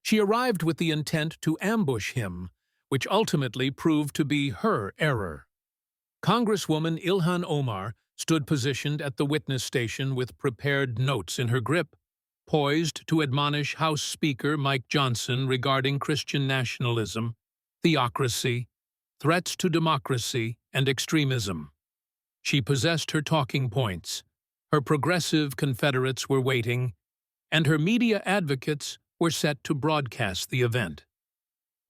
She arrived with the intent to ambush him, which ultimately proved to be her error. Congresswoman Ilhan Omar stood positioned at the witness station with prepared notes in her grip, poised to admonish House Speaker Mike Johnson regarding Christian nationalism, theocracy, threats to democracy, and extremism. She possessed her talking points. Her progressive Confederates were waiting, and her media advocates were set to broadcast the event.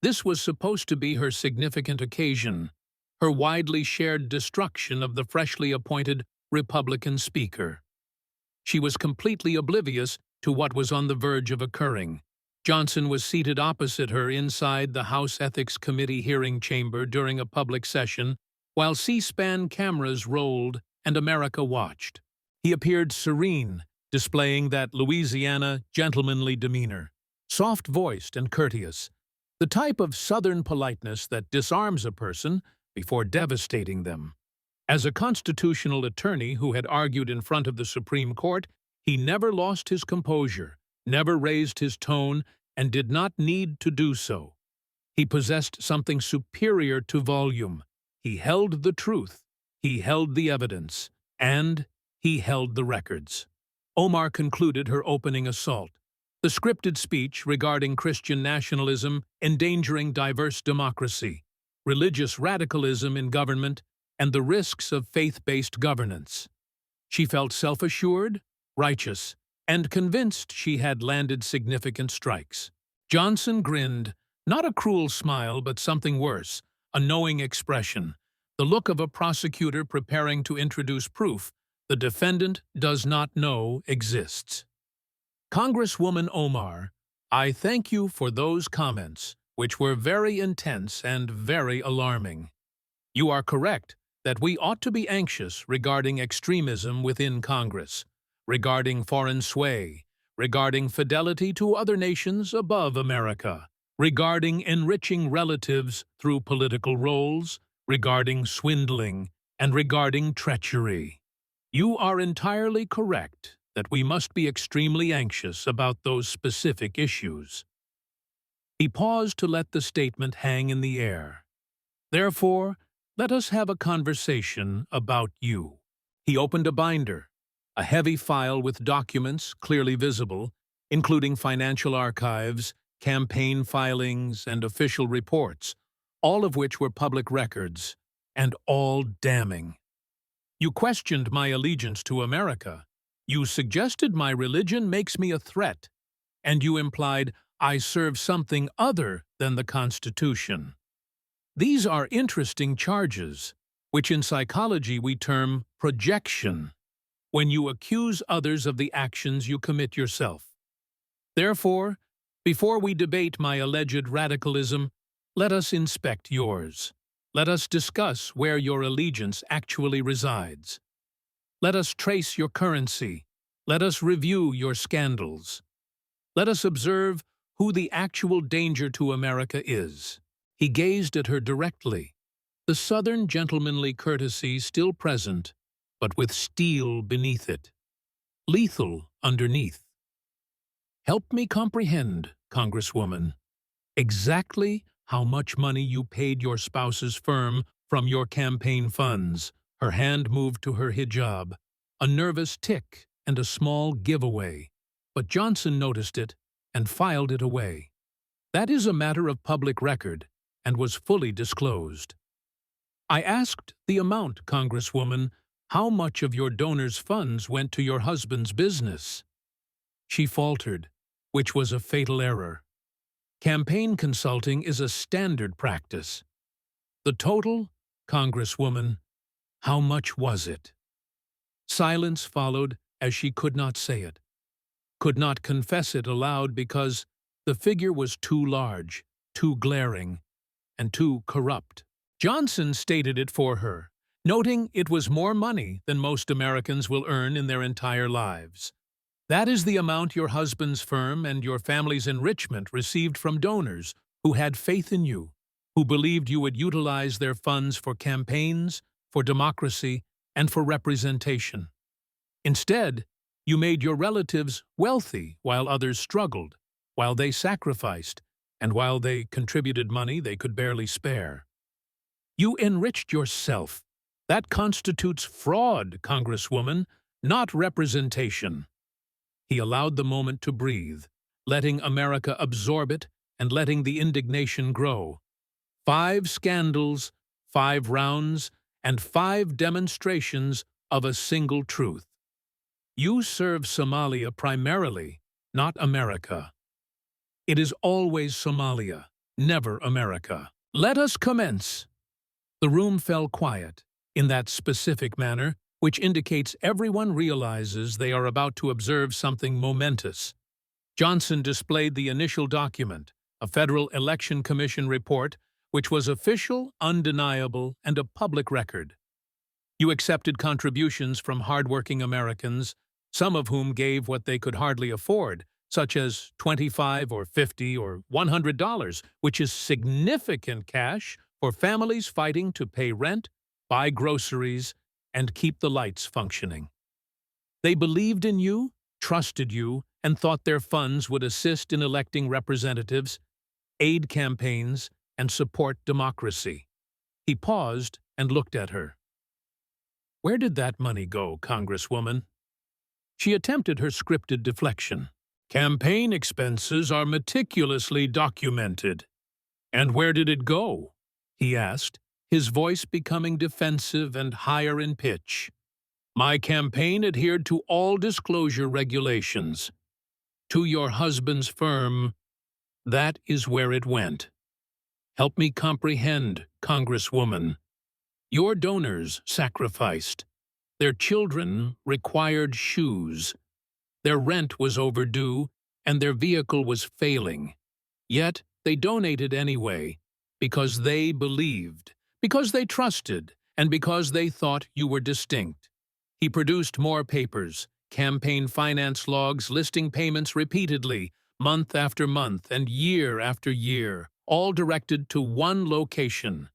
This was supposed to be her significant occasion, her widely shared destruction of the freshly appointed Republican Speaker. She was completely oblivious to what was on the verge of occurring. Johnson was seated opposite her inside the House Ethics Committee hearing chamber during a public session, while C-SPAN cameras rolled and America watched. He appeared serene, displaying that Louisiana gentlemanly demeanor, soft-voiced and courteous, the type of Southern politeness that disarms a person before devastating them. As a constitutional attorney who had argued in front of the Supreme Court, he never lost his composure, never raised his tone, and did not need to do so. He possessed something superior to volume. He held the truth, he held the evidence, and he held the records. Omar concluded her opening assault, the scripted speech regarding Christian nationalism endangering diverse democracy, religious radicalism in government, and the risks of faith-based governance. She felt self-assured, righteous, and convinced she had landed significant strikes. Johnson grinned, not a cruel smile but something worse, a knowing expression, the look of a prosecutor preparing to introduce proof the defendant does not know exists. Congresswoman Omar, I thank you for those comments, which were very intense and very alarming. You are correct that we ought to be anxious regarding extremism within Congress, regarding foreign sway, regarding fidelity to other nations above America, regarding enriching relatives through political roles, regarding swindling, and regarding treachery. You are entirely correct that we must be extremely anxious about those specific issues. He paused to let the statement hang in the air. Therefore, let us have a conversation about you. He opened a binder, a heavy file with documents clearly visible, including financial archives, campaign filings, and official reports, all of which were public records, and all damning. You questioned my allegiance to America. You suggested my religion makes me a threat, and you implied I serve something other than the Constitution. These are interesting charges, which in psychology we term projection, when you accuse others of the actions you commit yourself. Therefore, before we debate my alleged radicalism, let us inspect yours. Let us discuss where your allegiance actually resides. Let us trace your currency. Let us review your scandals. Let us observe who the actual danger to America is. He gazed at her directly, the Southern gentlemanly courtesy still present, but with steel beneath it, lethal underneath. Help me comprehend, Congresswoman, exactly how much money you paid your spouse's firm from your campaign funds. Her hand moved to her hijab, a nervous tick and a small giveaway, but Johnson noticed it and filed it away. That is a matter of public record and was fully disclosed. I asked the amount, Congresswoman, how much of your donor's funds went to your husband's business? She faltered, which was a fatal error. Campaign consulting is a standard practice. The total, Congresswoman, how much was it? Silence followed as she could not say it, could not confess it aloud because the figure was too large, too glaring, and too corrupt. Johnson stated it for her, noting it was more money than most Americans will earn in their entire lives. That is the amount your husband's firm and your family's enrichment received from donors who had faith in you, who believed you would utilize their funds for campaigns, for democracy, and for representation. Instead, you made your relatives wealthy while others struggled, while they sacrificed, and while they contributed money they could barely spare. You enriched yourself. That constitutes fraud, Congresswoman, not representation. He allowed the moment to breathe, letting America absorb it and letting the indignation grow. 5 scandals, 5 rounds, and 5 demonstrations of a single truth. You serve Somalia primarily, not America. It is always Somalia, never America. Let us commence. The room fell quiet, in that specific manner, which indicates everyone realizes they are about to observe something momentous. Johnson displayed the initial document, a Federal Election Commission report, which was official, undeniable, and a public record. You accepted contributions from hardworking Americans, some of whom gave what they could hardly afford, such as $25 or $50 or $100, which is significant cash for families fighting to pay rent, buy groceries, and keep the lights functioning. They believed in you, trusted you, and thought their funds would assist in electing representatives, aid campaigns, and support democracy. He paused and looked at her. Where did that money go, Congresswoman? She attempted her scripted deflection. Campaign expenses are meticulously documented. And where did it go? He asked, his voice becoming defensive and higher in pitch. My campaign adhered to all disclosure regulations. To your husband's firm, that is where it went. Help me comprehend, Congresswoman. Your donors sacrificed. Their children required shoes. Their rent was overdue, and their vehicle was failing. Yet they donated anyway, because they believed, because they trusted, and because they thought you were distinct. He produced more papers, campaign finance logs listing payments repeatedly, month after month and year after year, all directed to one location.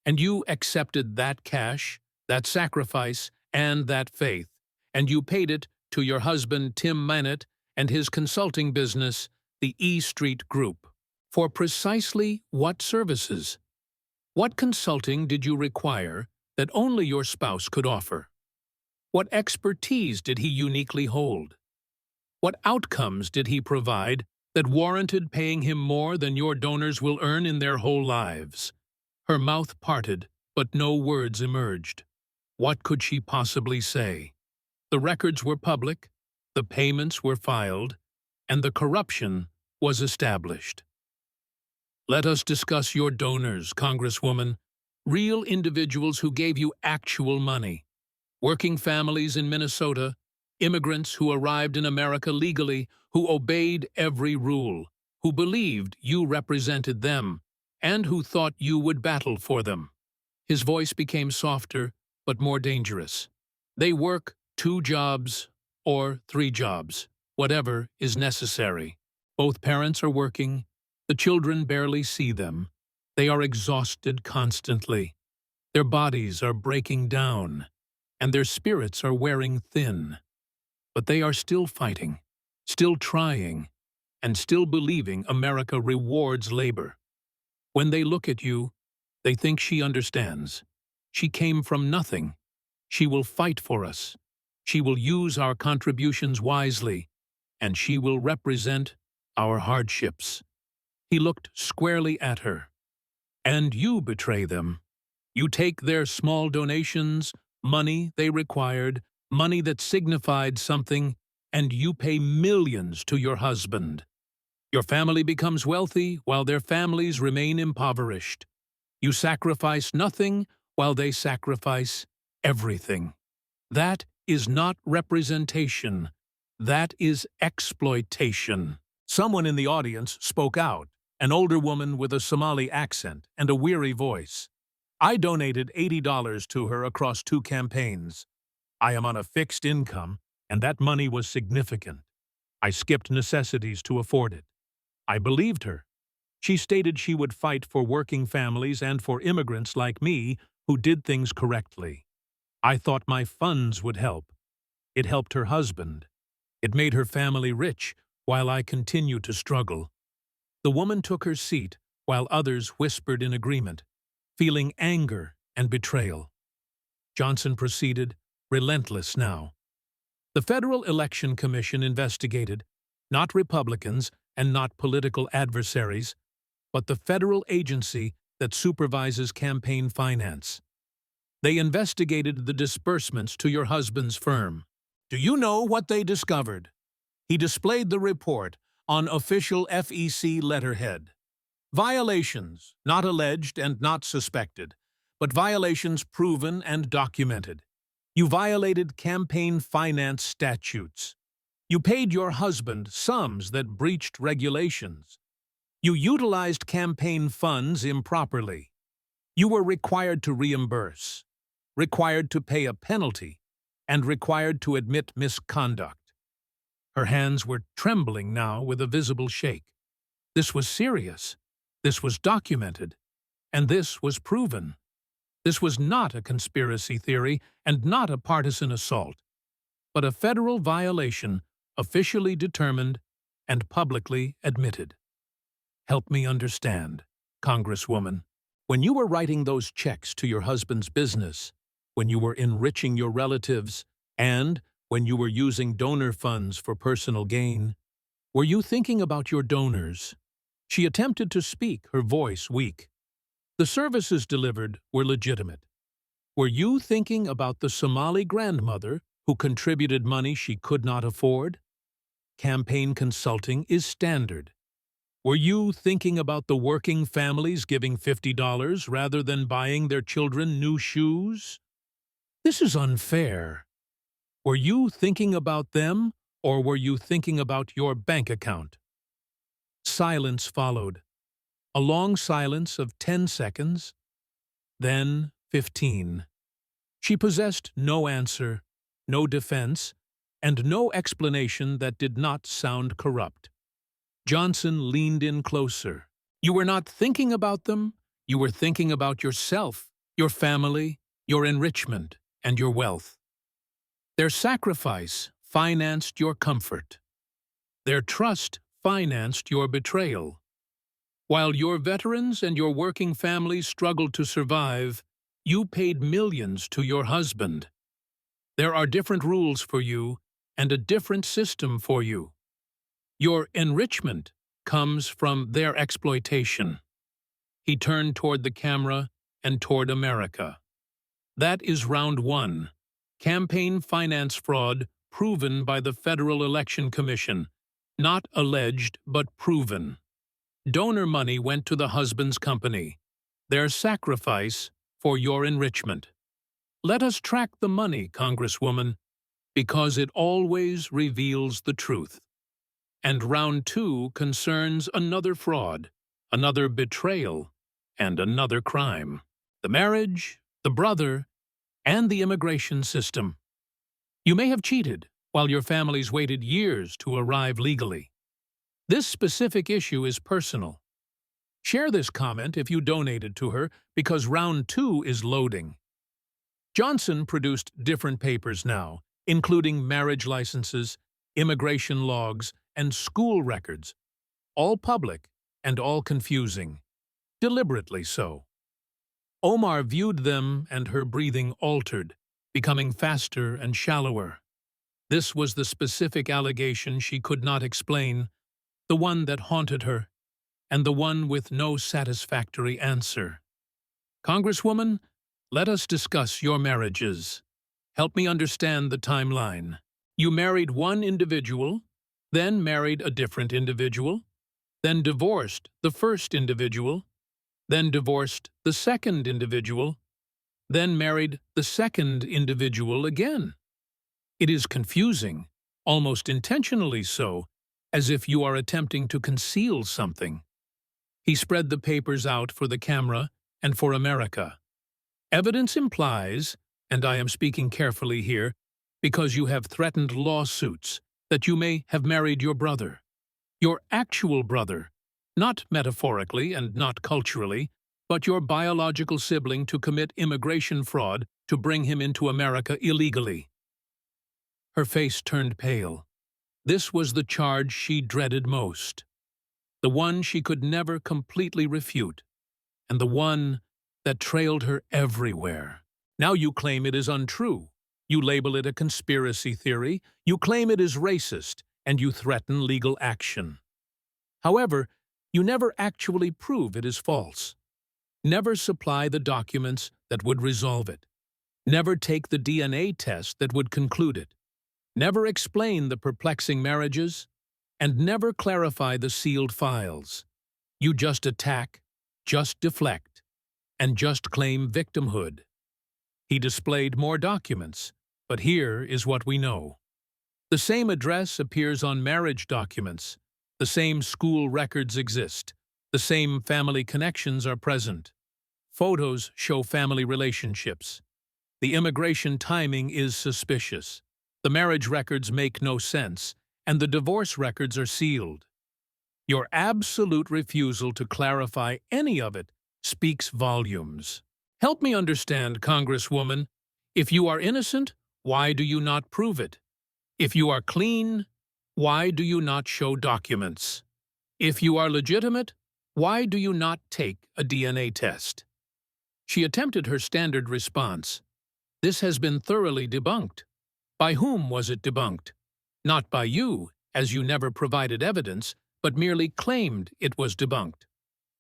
And you accepted that cash, that sacrifice, and that faith, and you paid it to your husband Tim Mannett and his consulting business, the E Street Group. For precisely what services? What consulting did you require that only your spouse could offer? What expertise did he uniquely hold? What outcomes did he provide that warranted paying him more than your donors will earn in their whole lives? Her mouth parted, but no words emerged. What could she possibly say? The records were public, the payments were filed, and the corruption was established. Let us discuss your donors, Congresswoman, real individuals who gave you actual money. Working families in Minnesota, immigrants who arrived in America legally, who obeyed every rule, who believed you represented them, and who thought you would battle for them. His voice became softer, but more dangerous. They work 2 jobs or 3 jobs, whatever is necessary. Both parents are working. The children barely see them. They are exhausted constantly. Their bodies are breaking down, and their spirits are wearing thin. But they are still fighting, still trying, and still believing America rewards labor. When they look at you, they think she understands. She came from nothing. She will fight for us. She will use our contributions wisely, and she will represent our hardships. He looked squarely at her. And you betray them. You take their small donations, money they required, money that signified something, and you pay millions to your husband. Your family becomes wealthy while their families remain impoverished. You sacrifice nothing while they sacrifice everything. That is not representation. That is exploitation. Someone in the audience spoke out, an older woman with a Somali accent and a weary voice. I donated $80 to her across 2 campaigns. I am on a fixed income, and that money was significant. I skipped necessities to afford it. I believed her. She stated she would fight for working families and for immigrants like me who did things correctly. I thought my funds would help. It helped her husband. It made her family rich while I continue to struggle. The woman took her seat while others whispered in agreement, feeling anger and betrayal. Johnson proceeded, relentless now. The Federal Election Commission investigated, not Republicans and not political adversaries, but the federal agency that supervises campaign finance. They investigated the disbursements to your husband's firm. Do you know what they discovered? He displayed the report on official FEC letterhead. Violations, not alleged and not suspected, but violations proven and documented. You violated campaign finance statutes. You paid your husband sums that breached regulations. You utilized campaign funds improperly. You were required to reimburse, required to pay a penalty, and required to admit misconduct. Her hands were trembling now with a visible shake. This was serious. This was documented. And this was proven. This was not a conspiracy theory and not a partisan assault, but a federal violation officially determined and publicly admitted. Help me understand, Congresswoman. When you were writing those checks to your husband's business, when you were enriching your relatives, and when you were using donor funds for personal gain, were you thinking about your donors? She attempted to speak, her voice weak. The services delivered were legitimate. Were you thinking about the Somali grandmother who contributed money she could not afford? Campaign consulting is standard. Were you thinking about the working families giving $50 rather than buying their children new shoes? This is unfair. Were you thinking about them, or were you thinking about your bank account? Silence followed. A long silence of 10 seconds, then 15. She possessed no answer, no defense, and no explanation that did not sound corrupt. Johnson leaned in closer. You were not thinking about them. You were thinking about yourself, your family, your enrichment, and your wealth. Their sacrifice financed your comfort. Their trust financed your betrayal. While your veterans and your working families struggled to survive, you paid millions to your husband. There are different rules for you and a different system for you. Your enrichment comes from their exploitation. He turned toward the camera and toward America. That is round one. Campaign finance fraud proven by the Federal Election Commission. Not alleged, but proven. Donor money went to the husband's company. Their sacrifice for your enrichment. Let us track the money, Congresswoman, because it always reveals the truth. And round two concerns another fraud, another betrayal, and another crime. The marriage, the brother, and the immigration system. You may have cheated while your families waited years to arrive legally. This specific issue is personal. Share this comment if you donated to her, because round two is loading. Johnson produced different papers now, including marriage licenses, immigration logs, and school records, all public and all confusing, deliberately so. Omar viewed them and her breathing altered, becoming faster and shallower. This was the specific allegation she could not explain, the one that haunted her, and the one with no satisfactory answer. Congresswoman, let us discuss your marriages. Help me understand the timeline. You married one individual, then married a different individual, then divorced the first individual, then divorced the second individual, then married the second individual again. It is confusing, almost intentionally so, as if you are attempting to conceal something. He spread the papers out for the camera and for America. Evidence implies, and I am speaking carefully here, because you have threatened lawsuits, that you may have married your brother. Your actual brother, not metaphorically and not culturally, but your biological sibling to commit immigration fraud to bring him into America illegally. Her face turned pale. This was the charge she dreaded most. the one she could never completely refute, and the one that trailed her everywhere. Now you claim it is untrue. You label it a conspiracy theory, you claim it is racist, and you threaten legal action. However, you never actually prove it is false. Never supply the documents that would resolve it. Never take the DNA test that would conclude it. Never explain the perplexing marriages, and never clarify the sealed files. You just attack, just deflect, and just claim victimhood. He displayed more documents, but here is what we know. The same address appears on marriage documents. The same school records exist. The same family connections are present. Photos show family relationships. The immigration timing is suspicious. The marriage records make no sense, and the divorce records are sealed. Your absolute refusal to clarify any of it speaks volumes. Help me understand, Congresswoman. If you are innocent, why do you not prove it? If you are clean, why do you not show documents? If you are legitimate, why do you not take a DNA test? She attempted her standard response. This has been thoroughly debunked. By whom was it debunked? Not by you, as you never provided evidence, but merely claimed it was debunked.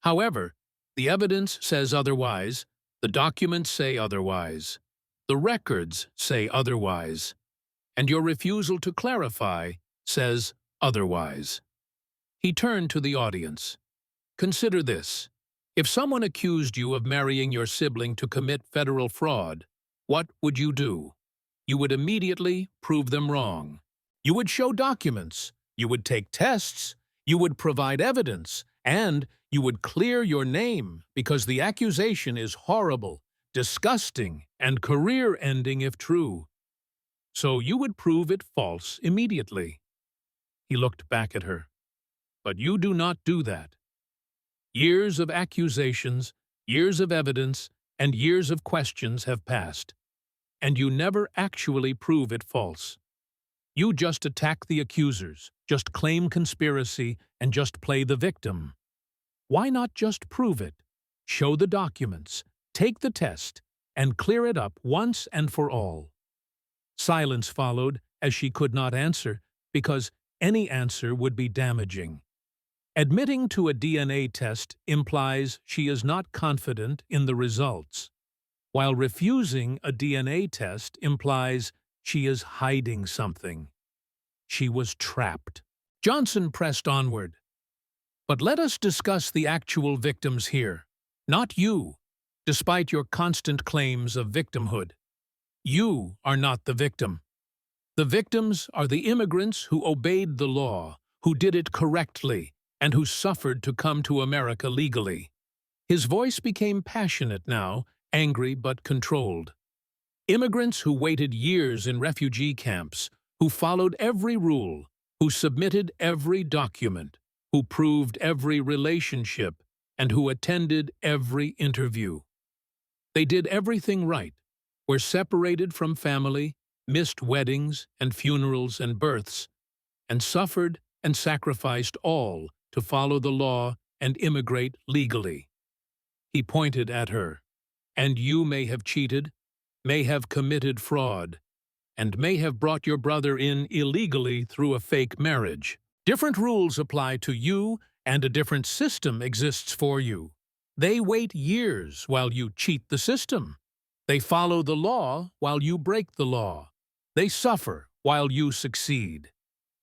However, the evidence says otherwise, the documents say otherwise, the records say otherwise, and your refusal to clarify says otherwise. He turned to the audience. Consider this. If someone accused you of marrying your sibling to commit federal fraud, what would you do? You would immediately prove them wrong. You would show documents, you would take tests, you would provide evidence, and you would clear your name because the accusation is horrible, disgusting, and career-ending if true. So you would prove it false immediately. He looked back at her. But you do not do that. Years of accusations, years of evidence, and years of questions have passed, and you never actually prove it false. You just attack the accusers, just claim conspiracy, and just play the victim. Why not just prove it? Show the documents, take the test, and clear it up once and for all. Silence followed, as she could not answer, because any answer would be damaging. Admitting to a DNA test implies she is not confident in the results, while refusing a DNA test implies she is hiding something. She was trapped. Johnson pressed onward. But let us discuss the actual victims here, not you, despite your constant claims of victimhood. You are not the victim. The victims are the immigrants who obeyed the law, who did it correctly, and who suffered to come to America legally. His voice became passionate now, angry but controlled. Immigrants who waited years in refugee camps, who followed every rule, who submitted every document, who proved every relationship, and who attended every interview. They did everything right, were separated from family, missed weddings and funerals and births, and suffered and sacrificed all to follow the law and immigrate legally. He pointed at her. And you may have cheated, may have committed fraud, and may have brought your brother in illegally through a fake marriage. Different rules apply to you, and a different system exists for you. They wait years while you cheat the system. They follow the law while you break the law. They suffer while you succeed.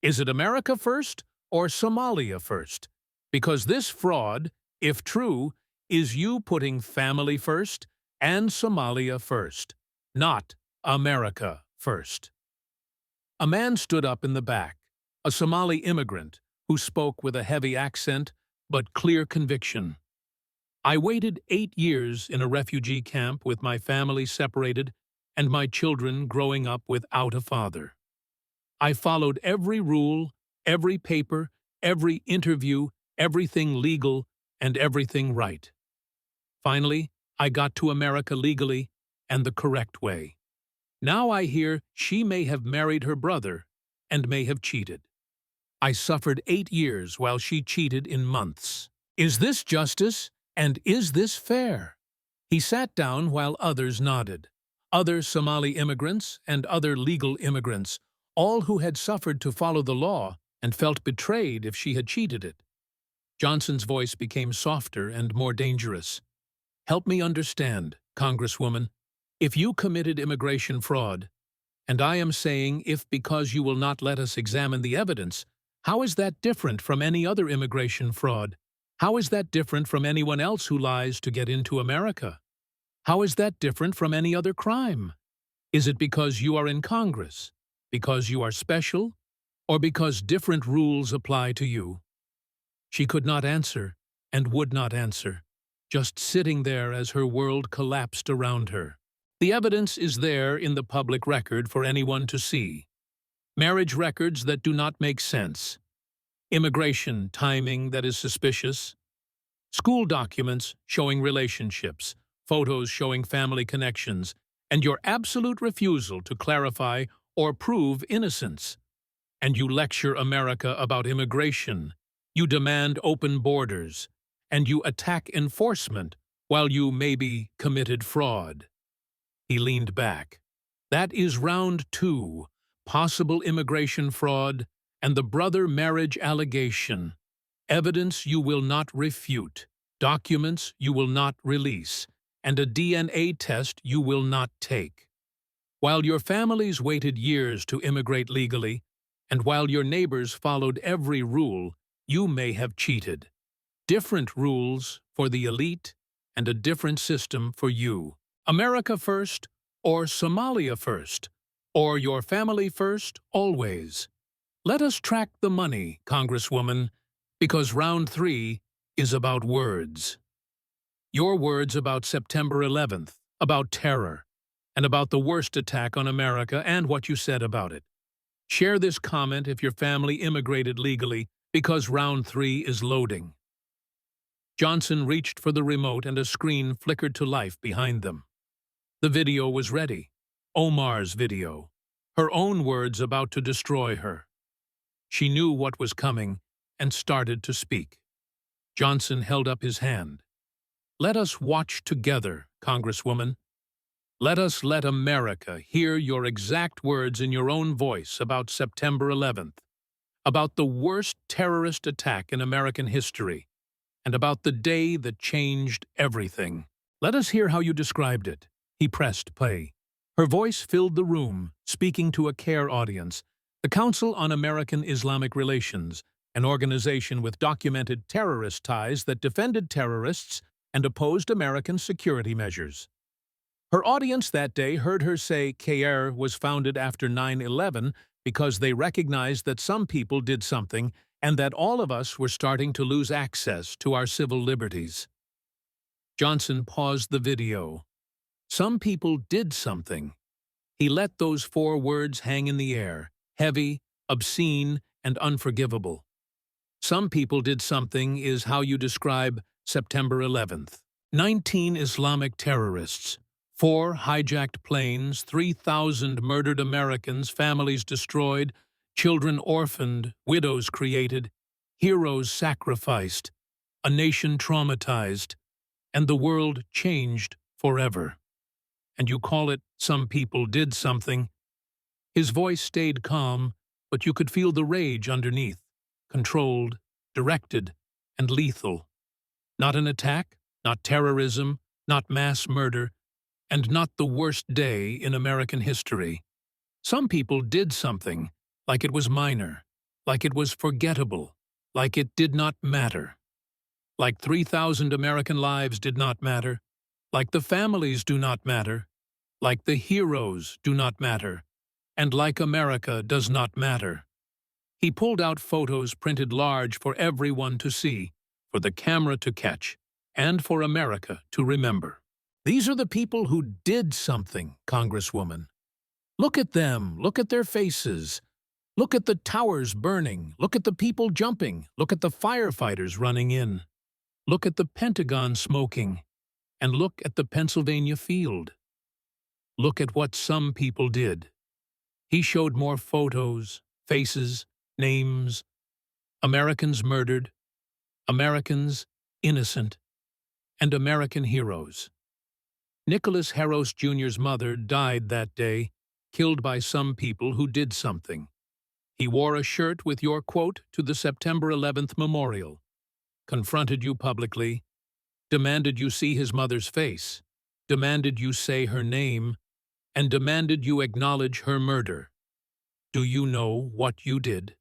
Is it America first or Somalia first? Because this fraud, if true, is you putting family first and Somalia first, not America first. A man stood up in the back, a Somali immigrant who spoke with a heavy accent but clear conviction. I waited 8 years in a refugee camp with my family separated and my children growing up without a father. I followed every rule, every paper, every interview, everything legal, and everything right. Finally, I got to America legally and the correct way. Now I hear she may have married her brother and may have cheated. I suffered 8 years while she cheated in months. Is this justice? And is this fair? He sat down while others nodded. Other Somali immigrants and other legal immigrants, all who had suffered to follow the law and felt betrayed if she had cheated it. Johnson's voice became softer and more dangerous. Help me understand, Congresswoman. If you committed immigration fraud, and I am saying if because you will not let us examine the evidence, how is that different from any other immigration fraud? How is that different from anyone else who lies to get into America? How is that different from any other crime? Is it because you are in Congress? Because you are special? Or because different rules apply to you? She could not answer and would not answer, just sitting there as her world collapsed around her. The evidence is there in the public record for anyone to see. Marriage records that do not make sense. Immigration timing that is suspicious. School documents showing relationships, photos showing family connections, and your absolute refusal to clarify or prove innocence. And you lecture America about immigration. You demand open borders, and you attack enforcement while you maybe committed fraud. He leaned back. That is round 2, possible immigration fraud and the brother marriage allegation. Evidence you will not refute, documents you will not release, and a DNA test you will not take. While your families waited years to immigrate legally, and while your neighbors followed every rule, you may have cheated. Different rules for the elite and a different system for you. America first, or Somalia first, or your family first, always. Let us track the money, Congresswoman, because round 3 is about words. Your words about September 11th, about terror, and about the worst attack on America and what you said about it. Share this comment if your family immigrated legally, because round 3 is loading. Johnson reached for the remote and a screen flickered to life behind them. The video was ready. Omar's video. Her own words about to destroy her. She knew what was coming and started to speak. Johnson held up his hand. Let us watch together, Congresswoman. Let us let America hear your exact words in your own voice about September 11th, about the worst terrorist attack in American history, and about the day that changed everything. Let us hear how you described it. He pressed play. Her voice filled the room, speaking to a CARE audience, the Council on American Islamic Relations, an organization with documented terrorist ties that defended terrorists and opposed American security measures. Her audience that day heard her say CARE was founded after 9/11 because they recognized that some people did something and that all of us were starting to lose access to our civil liberties. Johnson paused the video. Some people did something. He let those 4 words hang in the air, heavy, obscene, and unforgivable. Some people did something is how you describe September 11th. 19 Islamic terrorists, 4 hijacked planes, 3,000 murdered Americans, families destroyed, children orphaned, widows created, heroes sacrificed, a nation traumatized, and the world changed forever. And you call it some people did something. His voice stayed calm, but you could feel the rage underneath, controlled, directed, and lethal. Not an attack, not terrorism, not mass murder, and not the worst day in American history. Some people did something, like it was minor, like it was forgettable, like it did not matter. Like 3,000 American lives did not matter, like the families do not matter, like the heroes do not matter, and like America does not matter. He pulled out photos printed large for everyone to see, for the camera to catch, and for America to remember. These are the people who did something, Congresswoman. Look at them, look at their faces. Look at the towers burning, look at the people jumping, look at the firefighters running in. Look at the Pentagon smoking, and look at the Pennsylvania field. Look at what some people did. He showed more photos, faces, names, Americans murdered, Americans innocent, and American heroes. Nicholas Harros Jr.'s mother died that day, killed by some people who did something. He wore a shirt with your quote to the September 11th memorial, confronted you publicly, demanded you see his mother's face, demanded you say her name, and demanded you acknowledge her murder. Do you know what you did?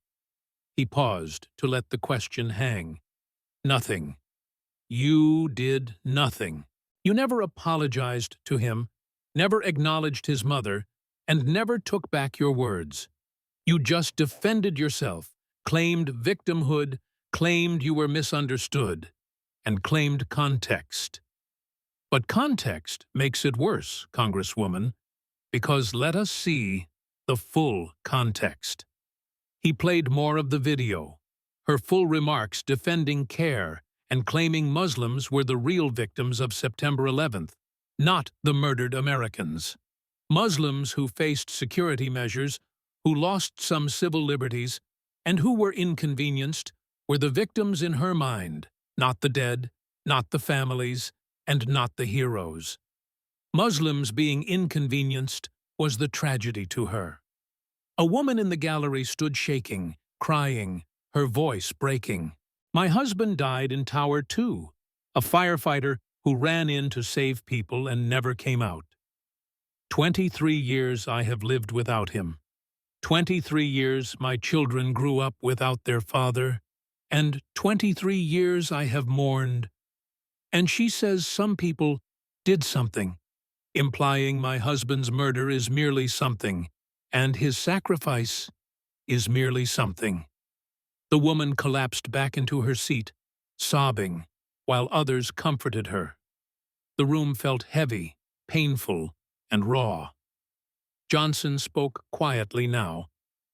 He paused to let the question hang. Nothing. You did nothing. You never apologized to him, never acknowledged his mother, and never took back your words. You just defended yourself, claimed victimhood, claimed you were misunderstood, and claimed context. But context makes it worse, Congresswoman, because let us see the full context. He played more of the video, her full remarks defending CARE and claiming Muslims were the real victims of September 11th, not the murdered Americans. Muslims who faced security measures, who lost some civil liberties, and who were inconvenienced were the victims in her mind, not the dead, not the families, and not the heroes. Muslims being inconvenienced was the tragedy to her. A woman in the gallery stood shaking, crying, her voice breaking. My husband died in Tower 2, a firefighter who ran in to save people and never came out. 23 years I have lived without him. 23 years my children grew up without their father, and 23 years I have mourned. And she says some people did something, implying my husband's murder is merely something, and his sacrifice is merely something. The woman collapsed back into her seat, sobbing, while others comforted her. The room felt heavy, painful, and raw. Johnson spoke quietly now,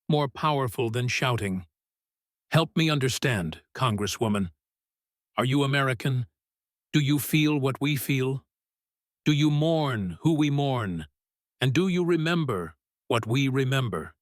more powerful than shouting. Help me understand, Congresswoman. Are you American? Do you feel what we feel? Do you mourn who we mourn? And do you remember what we remember?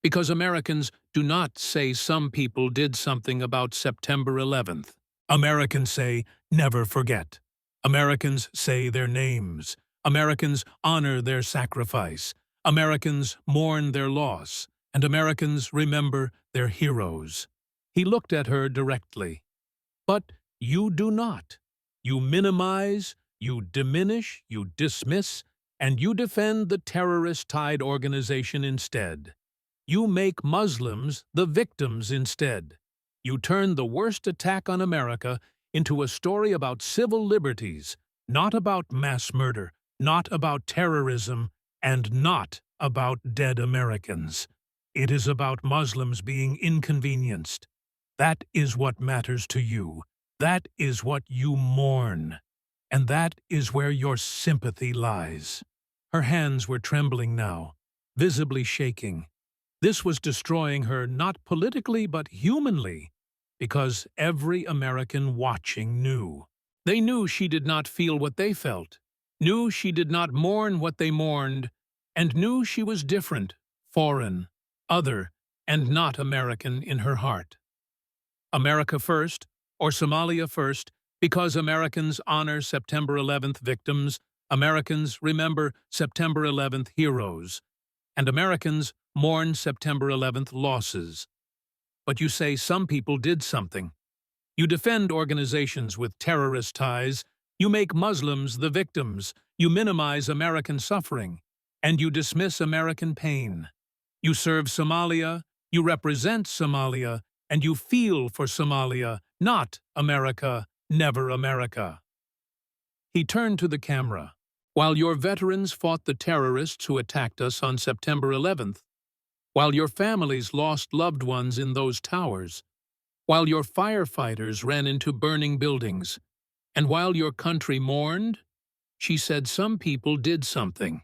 Because Americans do not say some people did something about September 11th. Americans say, never forget. Americans say their names. Americans honor their sacrifice. Americans mourn their loss. And Americans remember their heroes. He looked at her directly. But you do not. You minimize, you diminish, you dismiss, and you defend the terrorist-tied organization instead. You make Muslims the victims instead. You turn the worst attack on America into a story about civil liberties, not about mass murder, not about terrorism, and not about dead Americans. It is about Muslims being inconvenienced. That is what matters to you. That is what you mourn. And that is where your sympathy lies. Her hands were trembling now, visibly shaking. This was destroying her not politically but humanly, because every American watching knew. They knew she did not feel what they felt, knew she did not mourn what they mourned, and knew she was different, foreign, other, and not American in her heart. America first, or Somalia first, because Americans honor September 11th victims, Americans remember September 11th heroes, and Americans mourn September 11th losses. But you say some people did something. You defend organizations with terrorist ties, you make Muslims the victims, you minimize American suffering, and you dismiss American pain. You serve Somalia, you represent Somalia, and you feel for Somalia, not America, never America. He turned to the camera. While your veterans fought the terrorists who attacked us on September 11th, while your families lost loved ones in those towers, while your firefighters ran into burning buildings, and while your country mourned, she said some people did something,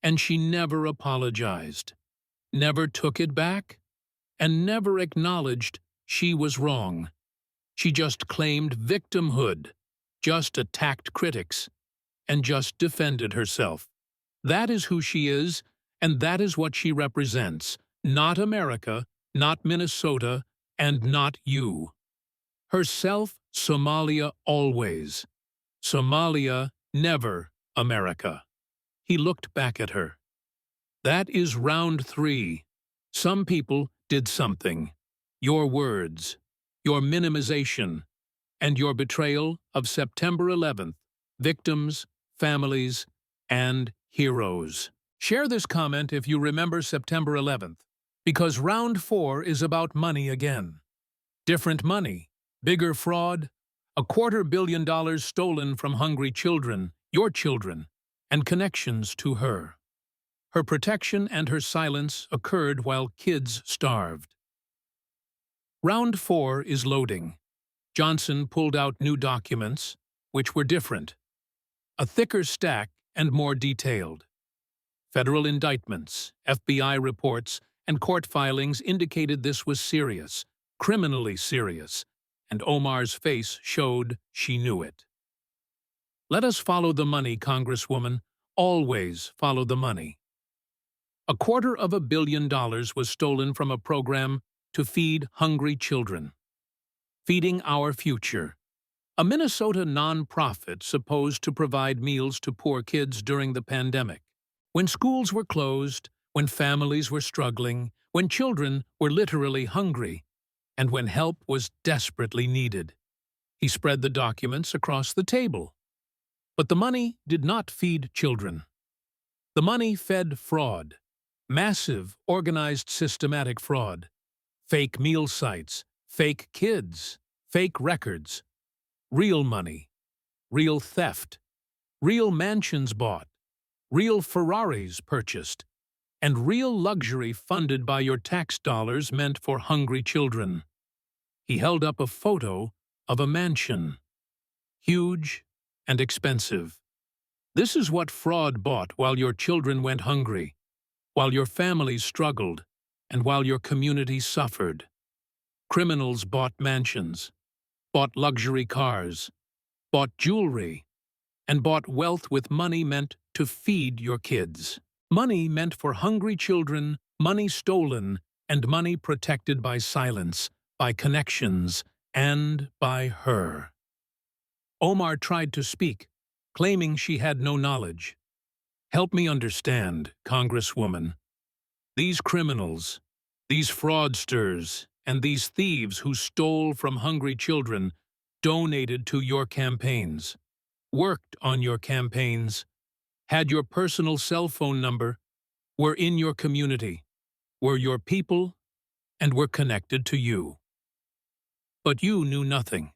and she never apologized, never took it back, and never acknowledged she was wrong. She just claimed victimhood, just attacked critics, and just defended herself. That is who she is, and that is what she represents, not America, not Minnesota, and not you. Herself, Somalia always. Somalia, never America. He looked back at her. That is round 3. Some people did something. Your words, your minimization, and your betrayal of September 11th, victims, families, and heroes. Share this comment if you remember September 11th, because round 4 is about money again. Different money, bigger fraud, $250 million stolen from hungry children, your children, and connections to her. Her protection and her silence occurred while kids starved. Round 4 is loading. Johnson pulled out new documents, which were different. A thicker stack and more detailed. Federal indictments, FBI reports, and court filings indicated this was serious, criminally serious, and Omar's face showed she knew it. Let us follow the money, Congresswoman. Always follow the money. $250 million was stolen from a program to feed hungry children. Feeding Our Future, a Minnesota nonprofit supposed to provide meals to poor kids during the pandemic. When schools were closed, when families were struggling, when children were literally hungry, and when help was desperately needed. He spread the documents across the table. But the money did not feed children. The money fed fraud. Massive, organized, systematic fraud. Fake meal sites, fake kids, fake records. Real money, real theft, real mansions bought, real Ferraris purchased, and real luxury funded by your tax dollars meant for hungry children. He held up a photo of a mansion. Huge and expensive. This is what fraud bought while your children went hungry, while your families struggled, and while your community suffered. Criminals bought mansions, bought luxury cars, bought jewelry, and bought wealth with money meant to feed your kids. Money meant for hungry children, money stolen, and money protected by silence, by connections, and by her. Omar tried to speak, claiming she had no knowledge. Help me understand, Congresswoman. These criminals, these fraudsters, and these thieves who stole from hungry children donated to your campaigns, worked on your campaigns, had your personal cell phone number, were in your community, were your people, and were connected to you. But you knew nothing.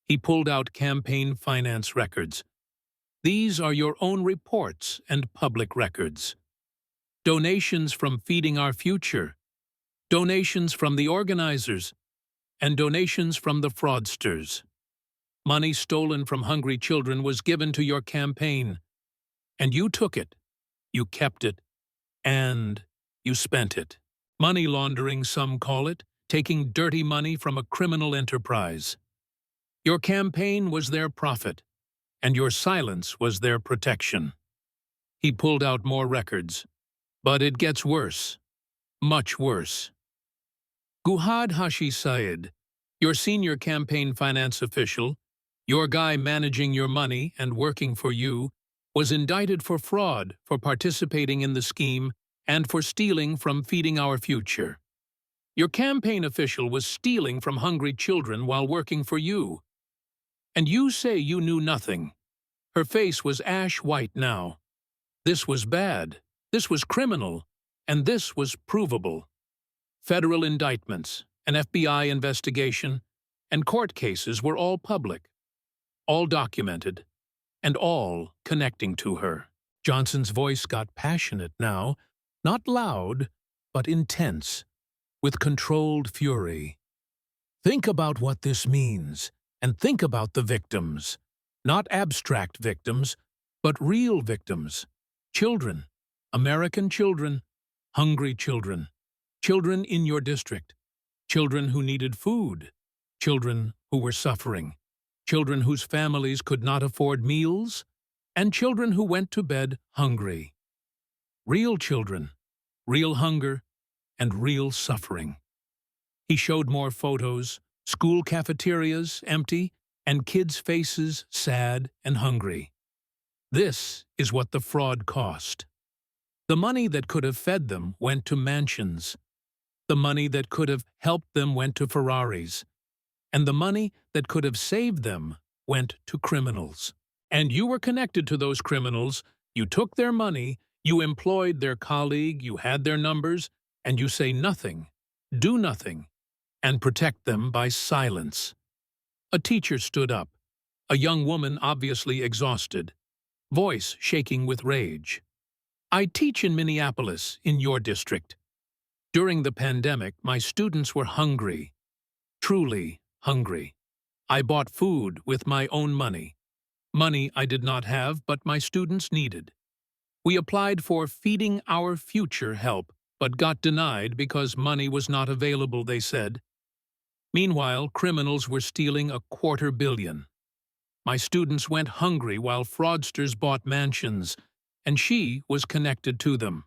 He pulled out campaign finance records. These are your own reports and public records. Donations from Feeding Our Future, donations from the organizers, and donations from the fraudsters. Money stolen from hungry children was given to your campaign, and you took it, you kept it, and you spent it. Money laundering, some call it, taking dirty money from a criminal enterprise. Your campaign was their profit, and your silence was their protection. He pulled out more records. But it gets worse. Much worse. Guhad Hashi Said, your senior campaign finance official, your guy managing your money and working for you, was indicted for fraud, for participating in the scheme, and for stealing from Feeding Our Future. Your campaign official was stealing from hungry children while working for you. And you say you knew nothing. Her face was ash white now. This was bad. This was criminal. And this was provable. Federal indictments, an FBI investigation, and court cases were all public, all documented, and all connecting to her. Johnson's voice got passionate now, not loud, but intense, with controlled fury. Think about what this means, and think about the victims. Not abstract victims, but real victims. Children, American children, hungry children, children in your district, children who needed food, children who were suffering, children whose families could not afford meals, and children who went to bed hungry. Real children, real hunger, and real suffering. He showed more photos, school cafeterias empty, and kids' faces sad and hungry. This is what the fraud cost. The money that could have fed them went to mansions. The money that could have helped them went to Ferraris. And the money that could have saved them went to criminals. And you were connected to those criminals. You took their money, you employed their colleague, you had their numbers, and you say nothing, do nothing, and protect them by silence. A teacher stood up, a young woman obviously exhausted, voice shaking with rage. I teach in Minneapolis, in your district. During the pandemic, my students were hungry, truly hungry. I bought food with my own money. Money I did not have, but my students needed. We applied for Feeding Our Future help, but got denied because money was not available, they said. Meanwhile, criminals were stealing $250 million. My students went hungry while fraudsters bought mansions, and she was connected to them.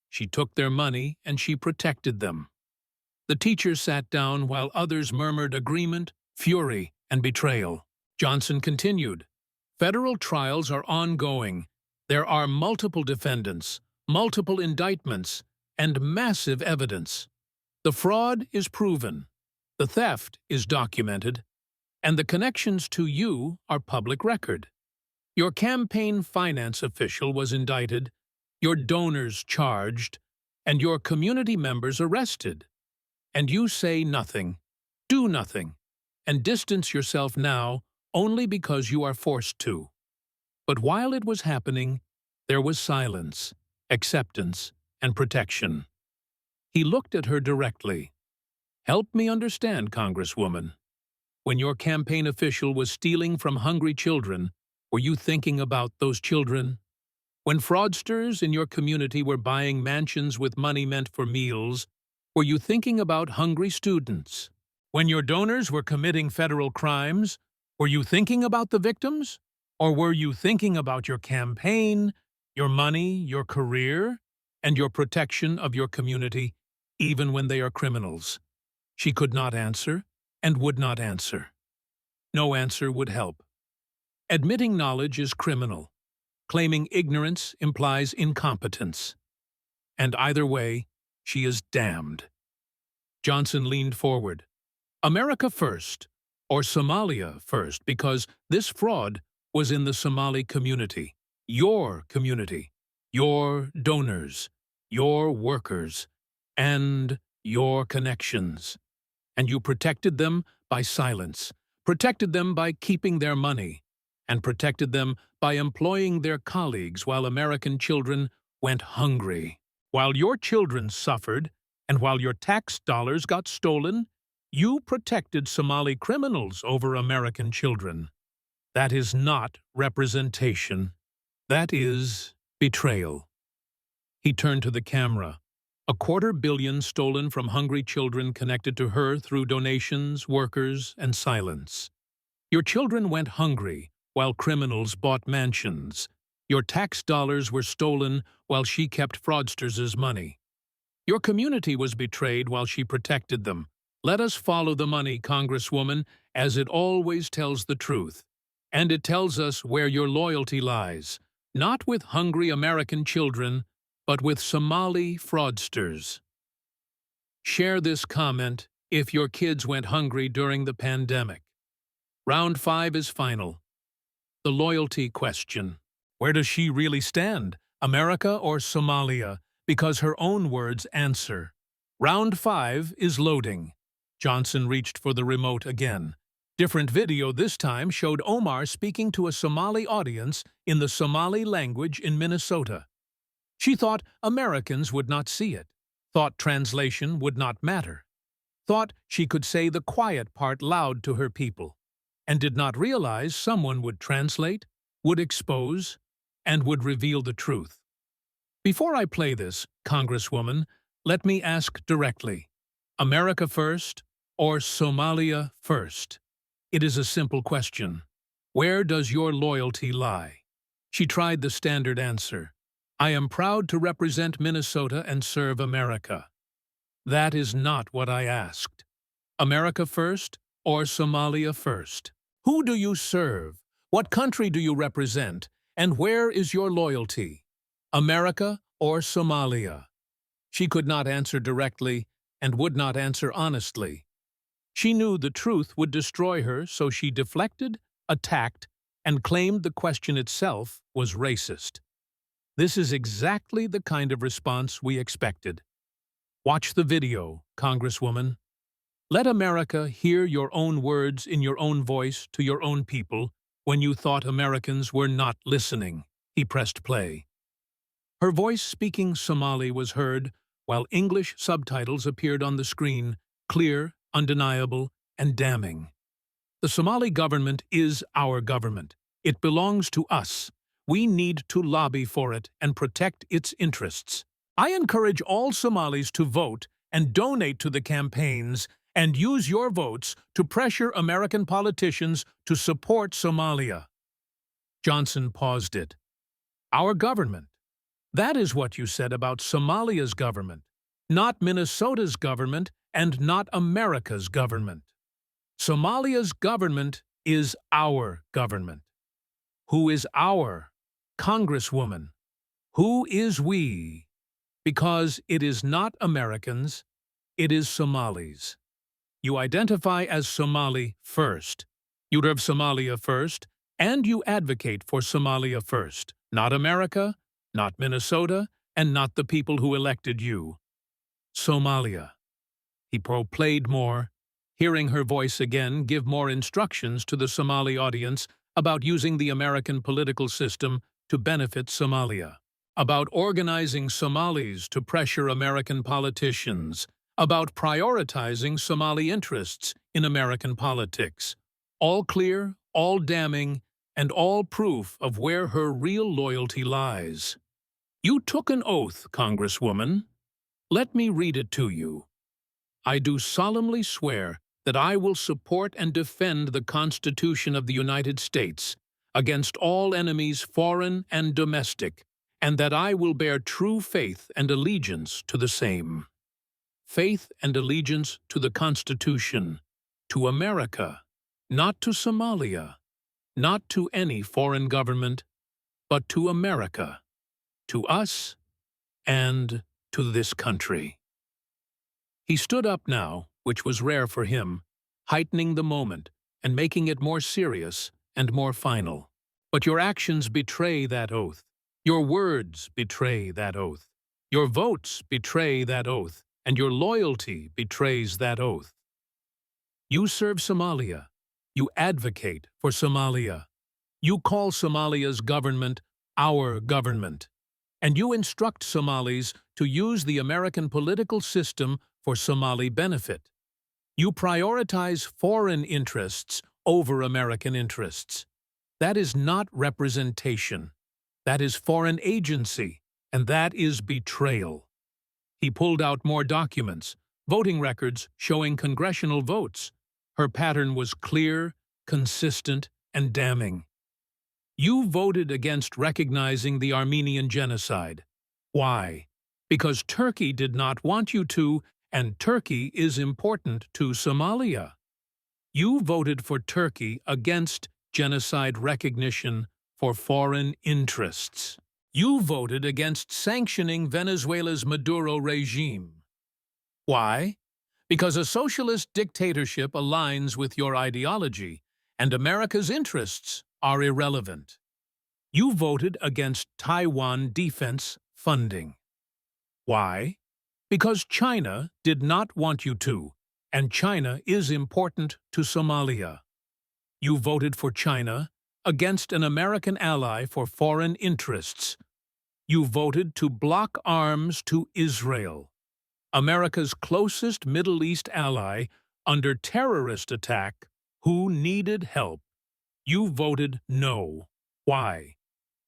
She took their money and she protected them. The teacher sat down while others murmured agreement, fury, and betrayal. Johnson continued, Federal trials are ongoing. There are multiple defendants, multiple indictments, and massive evidence. The fraud is proven. The theft is documented, and the connections to you are public record. Your campaign finance official was indicted, your donors charged, and your community members arrested. And you say nothing, do nothing, and distance yourself now only because you are forced to. But while it was happening, there was silence, acceptance, and protection. He looked at her directly. Help me understand, Congresswoman. When your campaign official was stealing from hungry children, were you thinking about those children? When fraudsters in your community were buying mansions with money meant for meals, were you thinking about hungry students? When your donors were committing federal crimes, were you thinking about the victims? Or were you thinking about your campaign, your money, your career, and your protection of your community, even when they are criminals? She could not answer and would not answer. No answer would help. Admitting knowledge is criminal. Claiming ignorance implies incompetence. And either way, she is damned. Johnson leaned forward. America first, or Somalia first, because this fraud was in the Somali community, your donors, your workers, and your connections. And you protected them by silence, protected them by keeping their money, and protected them by employing their colleagues while American children went hungry. While your children suffered, and while your tax dollars got stolen, you protected Somali criminals over American children. That is not representation. That is betrayal. He turned to the camera. $250 million stolen from hungry children connected to her through donations, workers, and silence. Your children went hungry while criminals bought mansions. Your tax dollars were stolen while she kept fraudsters' money. Your community was betrayed while she protected them. Let us follow the money, Congresswoman, as it always tells the truth. And it tells us where your loyalty lies, not with hungry American children, but with Somali fraudsters. Share this comment if your kids went hungry during the pandemic. Round 5 is final. The loyalty question. Where does she really stand, America or Somalia? Because her own words answer. Round 5 is loading. Johnson reached for the remote again. Different video this time showed Omar speaking to a Somali audience in the Somali language in Minnesota. She thought Americans would not see it, thought translation would not matter, thought she could say the quiet part loud to her people, and did not realize someone would translate, would expose, and would reveal the truth. Before I play this, Congresswoman, let me ask directly, America first or Somalia first? It is a simple question. Where does your loyalty lie? She tried the standard answer. I am proud to represent Minnesota and serve America. That is not what I asked. America first or Somalia first? Who do you serve? What country do you represent? And where is your loyalty? America or Somalia? She could not answer directly and would not answer honestly. She knew the truth would destroy her, so she deflected, attacked, and claimed the question itself was racist. This is exactly the kind of response we expected. Watch the video, Congresswoman. Let America hear your own words in your own voice to your own people when you thought Americans were not listening. He pressed play. Her voice speaking Somali was heard, while English subtitles appeared on the screen, clear, undeniable, and damning. The Somali government is our government. It belongs to us. We need to lobby for it and protect its interests. I encourage all Somalis to vote and donate to the campaigns and use your votes to pressure American politicians to support Somalia. Johnson paused it. Our government. That is what you said about Somalia's government, not Minnesota's government and not America's government. Somalia's government is our government. Who is our? Congresswoman. Who is we? Because it is not Americans, it is Somalis. You identify as Somali first. You serve Somalia first, and you advocate for Somalia first, not America, not Minnesota, and not the people who elected you. Somalia. He played more, hearing her voice again give more instructions to the Somali audience about using the American political system to benefit Somalia, about organizing Somalis to pressure American politicians, about prioritizing Somali interests in American politics. All clear, all damning, and all proof of where her real loyalty lies. You took an oath, Congresswoman. Let me read it to you. I do solemnly swear that I will support and defend the Constitution of the United States against all enemies, foreign and domestic, and that I will bear true faith and allegiance to the same. Faith and allegiance to the Constitution, to America, not to Somalia, not to any foreign government, but to America, to us, and to this country. He stood up now, which was rare for him, heightening the moment and making it more serious and more final. But your actions betray that oath. Your words betray that oath. Your votes betray that oath, and your loyalty betrays that oath. You serve Somalia. You advocate for Somalia. You call Somalia's government our government. And you instruct Somalis to use the American political system for Somali benefit. You prioritize foreign interests over American interests. That is not representation. That is foreign agency, and that is betrayal. He pulled out more documents, voting records showing congressional votes. Her pattern was clear, consistent, and damning. You voted against recognizing the Armenian genocide. Why? Because Turkey did not want you to, and Turkey is important to Somalia. You voted for Turkey against genocide recognition for foreign interests. You voted against sanctioning Venezuela's Maduro regime. Why? Because a socialist dictatorship aligns with your ideology, and America's interests are irrelevant. You voted against Taiwan defense funding. Why? Because China did not want you to, and China is important to Somalia. You voted for China against an American ally for foreign interests. You voted to block arms to Israel, America's closest Middle East ally under terrorist attack who needed help. You voted no. Why?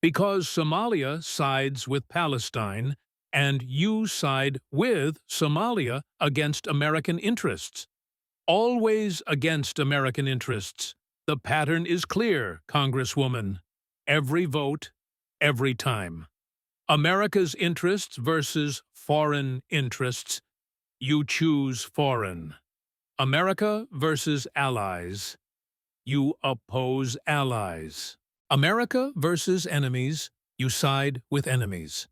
Because Somalia sides with Palestine and you side with Somalia against American interests. Always against American interests. The pattern is clear, Congresswoman. Every vote, every time. America's interests versus foreign interests. You choose foreign. America versus allies. You oppose allies. America versus enemies. You side with enemies.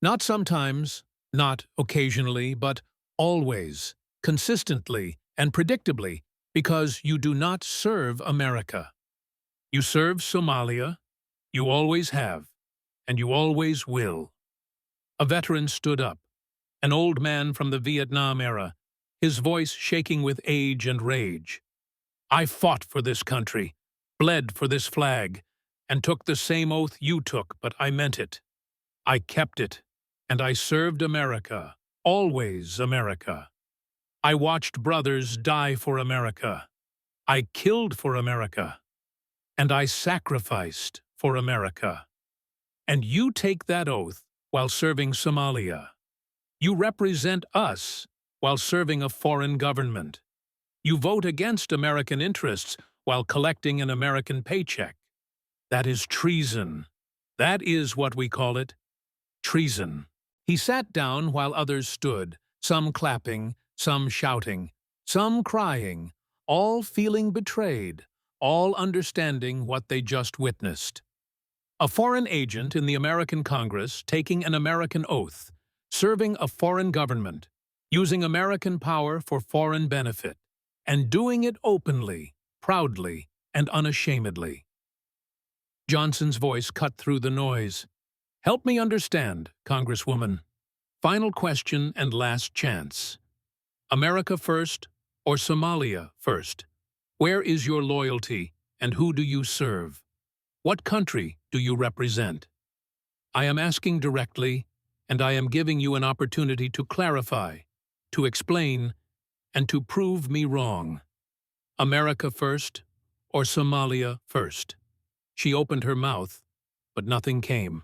Not sometimes, not occasionally, but always, consistently, and predictably, because you do not serve America. You serve Somalia, you always have, and you always will. A veteran stood up, an old man from the Vietnam era, his voice shaking with age and rage. I fought for this country, bled for this flag, and took the same oath you took, but I meant it. I kept it, and I served America, always America. I watched brothers die for America. I killed for America. And I sacrificed for America. And you take that oath while serving Somalia. You represent us while serving a foreign government. You vote against American interests while collecting an American paycheck. That is treason. That is what we call it, treason. He sat down while others stood, some clapping, some shouting, some crying, all feeling betrayed, all understanding what they just witnessed. A foreign agent in the American Congress taking an American oath, serving a foreign government, using American power for foreign benefit, and doing it openly, proudly, and unashamedly. Johnson's voice cut through the noise. Help me understand, Congresswoman. Final question and last chance. America first or Somalia first? Where is your loyalty and who do you serve? What country do you represent? I am asking directly, and I am giving you an opportunity to clarify, to explain, and to prove me wrong. America first or Somalia first? She opened her mouth, but nothing came.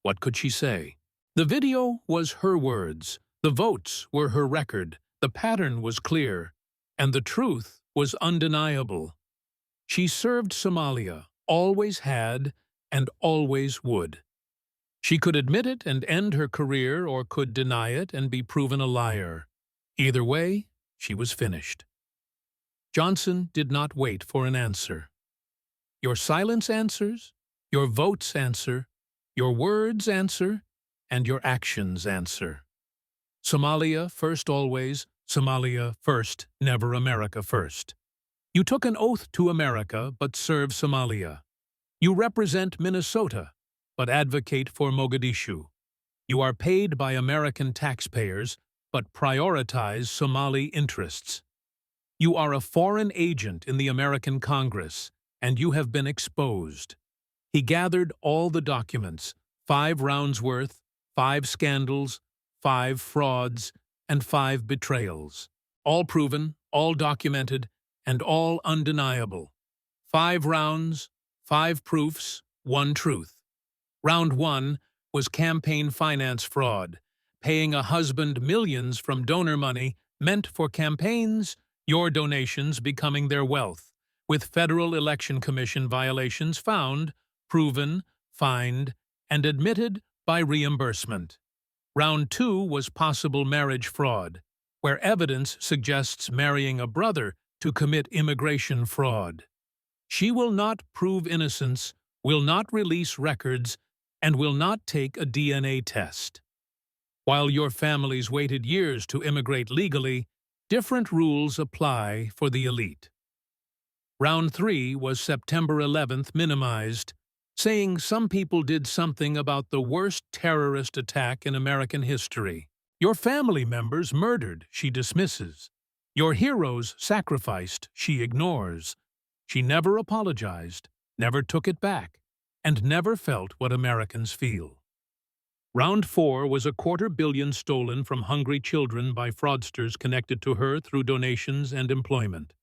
What could she say? The video was her words, the votes were her record, the pattern was clear, and the truth was undeniable. She served Somalia, always had, and always would. She could admit it and end her career, or could deny it and be proven a liar. Either way, she was finished. Johnson did not wait for an answer. Your silence answers, your votes answer, your words answer, and your actions answer. Somalia first always, Somalia first, never America first. You took an oath to America but serve Somalia. You represent Minnesota but advocate for Mogadishu. You are paid by American taxpayers but prioritize Somali interests. You are a foreign agent in the American Congress, and you have been exposed. He gathered all the documents, 5 rounds worth, 5 scandals, 5 frauds, and 5 betrayals. All proven, all documented, and all undeniable. 5 rounds, 5 proofs, 1 truth. Round 1 was campaign finance fraud, paying a husband millions from donor money meant for campaigns, your donations becoming their wealth, with Federal Election Commission violations found, proven, fined, and admitted by reimbursement. Round 2 was possible marriage fraud, where evidence suggests marrying a brother to commit immigration fraud. She will not prove innocence, will not release records, and will not take a DNA test. While your families waited years to immigrate legally, different rules apply for the elite. Round 3 was September 11th minimized, saying some people did something about the worst terrorist attack in American history. Your family members murdered, she dismisses. Your heroes sacrificed, she ignores. She never apologized, never took it back, and never felt what Americans feel. Round 4 was $250 million stolen from hungry children by fraudsters connected to her through donations and employment.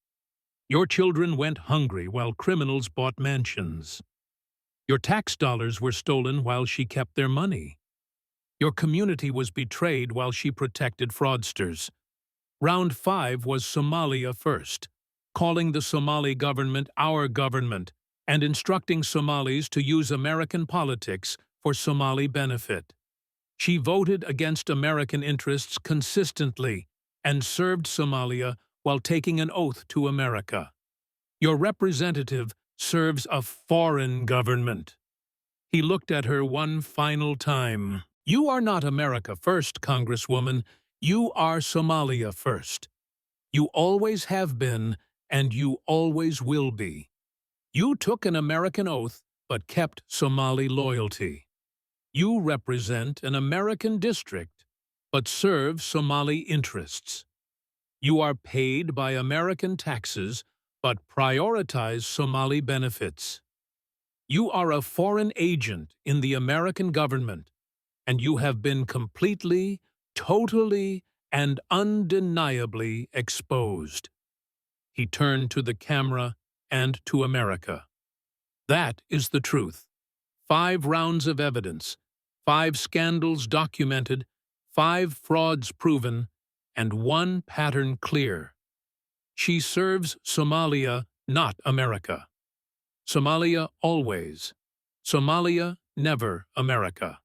Your children went hungry while criminals bought mansions. Your tax dollars were stolen while she kept their money. Your community was betrayed while she protected fraudsters. Round 5 was Somalia first, calling the Somali government our government and instructing Somalis to use American politics for Somali benefit. She voted against American interests consistently and served Somalia while taking an oath to America. Your representative serves a foreign government. He looked at her one final time. You are not America first, Congresswoman. You are Somalia first. You always have been, and you always will be. You took an American oath, but kept Somali loyalty. You represent an American district, but serve Somali interests. You are paid by American taxes, but prioritize Somali benefits. You are a foreign agent in the American government, and you have been completely, totally, and undeniably exposed. He turned to the camera and to America. That is the truth. 5 rounds of evidence, 5 scandals documented, 5 frauds proven, and 1 pattern clear. She serves Somalia, not America. Somalia always. Somalia never America.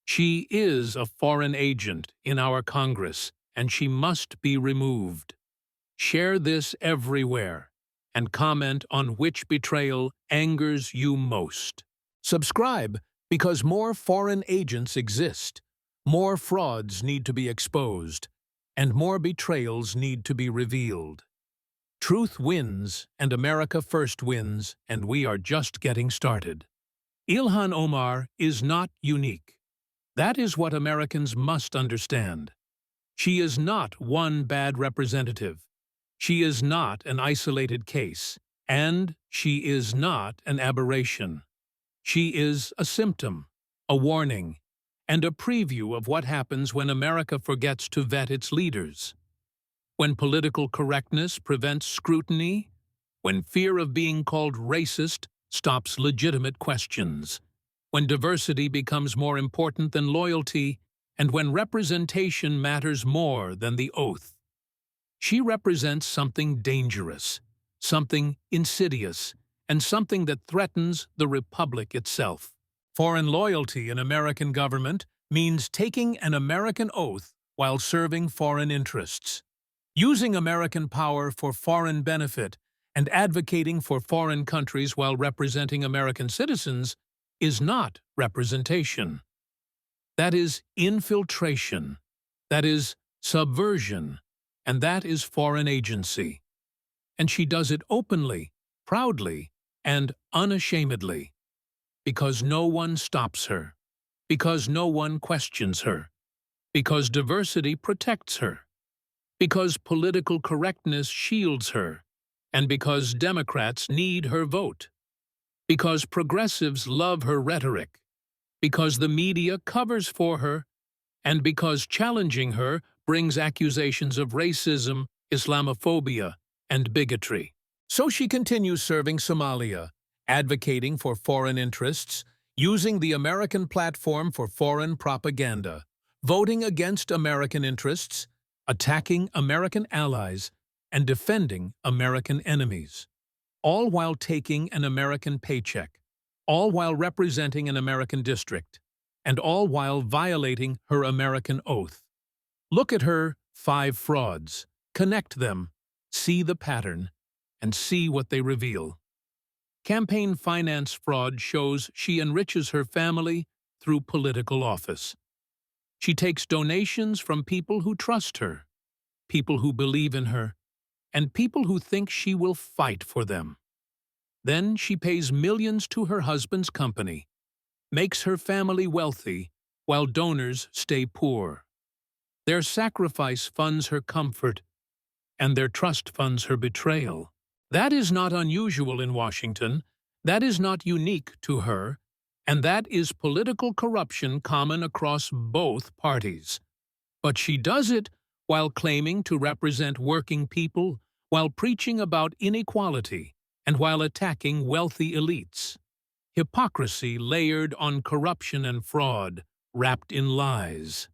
She is a foreign agent in our Congress, and she must be removed. Share this everywhere, and comment on which betrayal angers you most. Subscribe, because more foreign agents exist, more frauds need to be exposed, and more betrayals need to be revealed. Truth wins, and America first wins, and we are just getting started. Ilhan Omar is not unique. That is what Americans must understand. She is not one bad representative. She is not an isolated case, and she is not an aberration. She is a symptom, a warning, and a preview of what happens when America forgets to vet its leaders. When political correctness prevents scrutiny, when fear of being called racist stops legitimate questions, when diversity becomes more important than loyalty, and when representation matters more than the oath. She represents something dangerous, something insidious, and something that threatens the Republic itself. Foreign loyalty in American government means taking an American oath while serving foreign interests. Using American power for foreign benefit and advocating for foreign countries while representing American citizens is not representation. That is infiltration. That is subversion. And that is foreign agency. And she does it openly, proudly, and unashamedly. Because no one stops her. Because no one questions her. Because diversity protects her. Because political correctness shields her. And because Democrats need her vote. Because progressives love her rhetoric. Because the media covers for her. And because challenging her brings accusations of racism, Islamophobia, and bigotry. So she continues serving Somalia, advocating for foreign interests, using the American platform for foreign propaganda, voting against American interests, attacking American allies, and defending American enemies, all while taking an American paycheck, all while representing an American district, and all while violating her American oath. Look at her 5 frauds, connect them, see the pattern, and see what they reveal. Campaign finance fraud shows she enriches her family through political office. She takes donations from people who trust her, people who believe in her, and people who think she will fight for them. Then she pays millions to her husband's company, makes her family wealthy while donors stay poor. Their sacrifice funds her comfort, and their trust funds her betrayal. That is not unusual in Washington, that is not unique to her, and that is political corruption common across both parties. But she does it while claiming to represent working people, while preaching about inequality, and while attacking wealthy elites. Hypocrisy layered on corruption and fraud, wrapped in lies.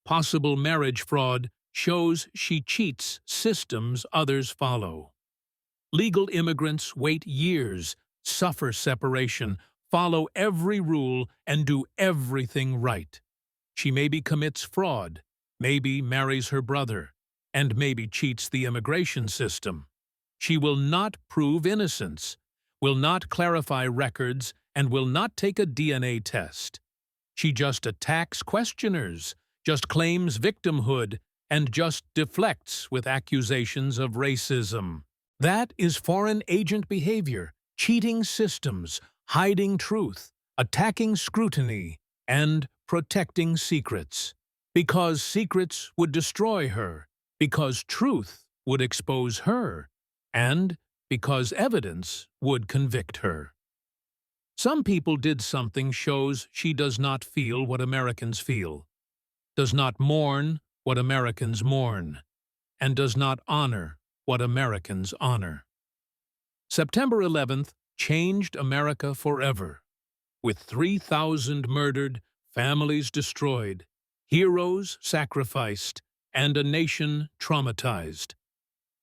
Possible marriage fraud shows she cheats systems others follow. Legal immigrants wait years, suffer separation, follow every rule, and do everything right. She maybe commits fraud, maybe marries her brother, and maybe cheats the immigration system. She will not prove innocence, will not clarify records, and will not take a DNA test. She just attacks questioners, just claims victimhood, and just deflects with accusations of racism. That is foreign agent behavior, cheating systems, hiding truth, attacking scrutiny, and protecting secrets. Because secrets would destroy her, because truth would expose her, and because evidence would convict her. Some people did something shows she does not feel what Americans feel, does not mourn what Americans mourn, and does not honor what Americans honor. September 11th changed America forever. With 3,000 murdered, families destroyed, heroes sacrificed, and a nation traumatized.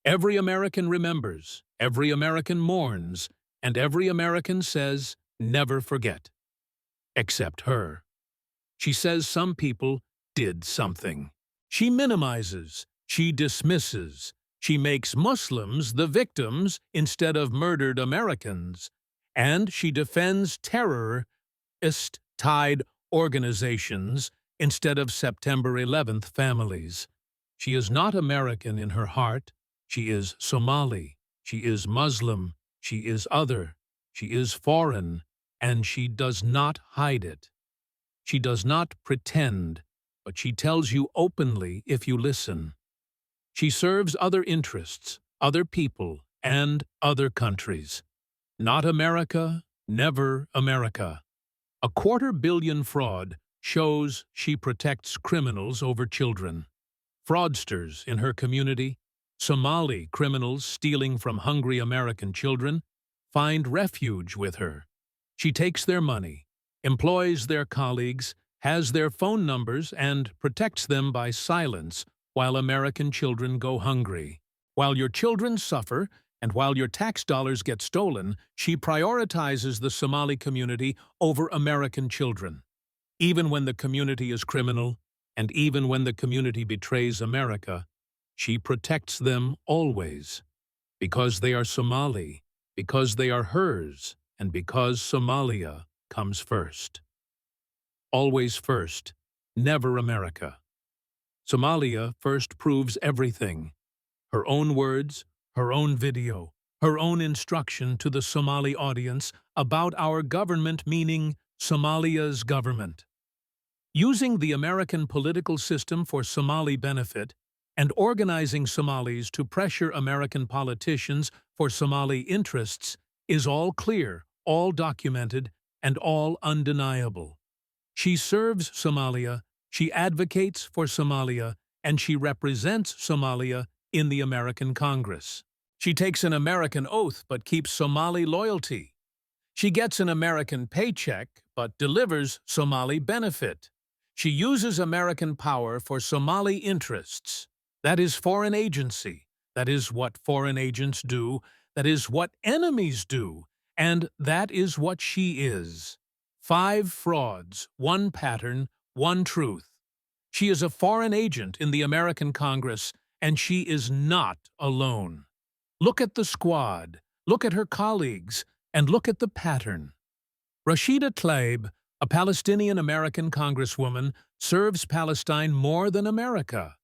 Every American remembers, every American mourns, and every American says, never forget. Except her. She says some people did something. She minimizes, she dismisses, she makes Muslims the victims instead of murdered Americans, and she defends terrorist-tied organizations instead of September 11th families. She is not American in her heart. She is Somali. She is Muslim. She is other. She is foreign, and she does not hide it. She does not pretend, but she tells you openly if you listen. She serves other interests, other people, and other countries. Not America, never America. A 250 million fraud shows she protects criminals over children. Fraudsters in her community, Somali criminals stealing from hungry American children, find refuge with her. She takes their money, employs their colleagues, has their phone numbers, and protects them by silence while American children go hungry. While your children suffer, and while your tax dollars get stolen, she prioritizes the Somali community over American children. Even when the community is criminal, and even when the community betrays America, she protects them always. Because they are Somali, because they are hers, and because Somalia comes first. Always first, never America. Somalia first proves everything. Her own words, her own video, her own instruction to the Somali audience about our government, meaning Somalia's government. Using the American political system for Somali benefit and organizing Somalis to pressure American politicians for Somali interests is all clear, all documented, and all undeniable. She serves Somalia, she advocates for Somalia, and she represents Somalia in the American Congress. She takes an American oath but keeps Somali loyalty. She gets an American paycheck but delivers Somali benefit. She uses American power for Somali interests. That is foreign agency. That is what foreign agents do. That is what enemies do. And that is what she is. 5 frauds, 1 pattern, 1 truth. She is a foreign agent in the American Congress, and she is not alone. Look at the squad, look at her colleagues, and look at the pattern. Rashida Tlaib, a Palestinian-American congresswoman, serves Palestine more than America.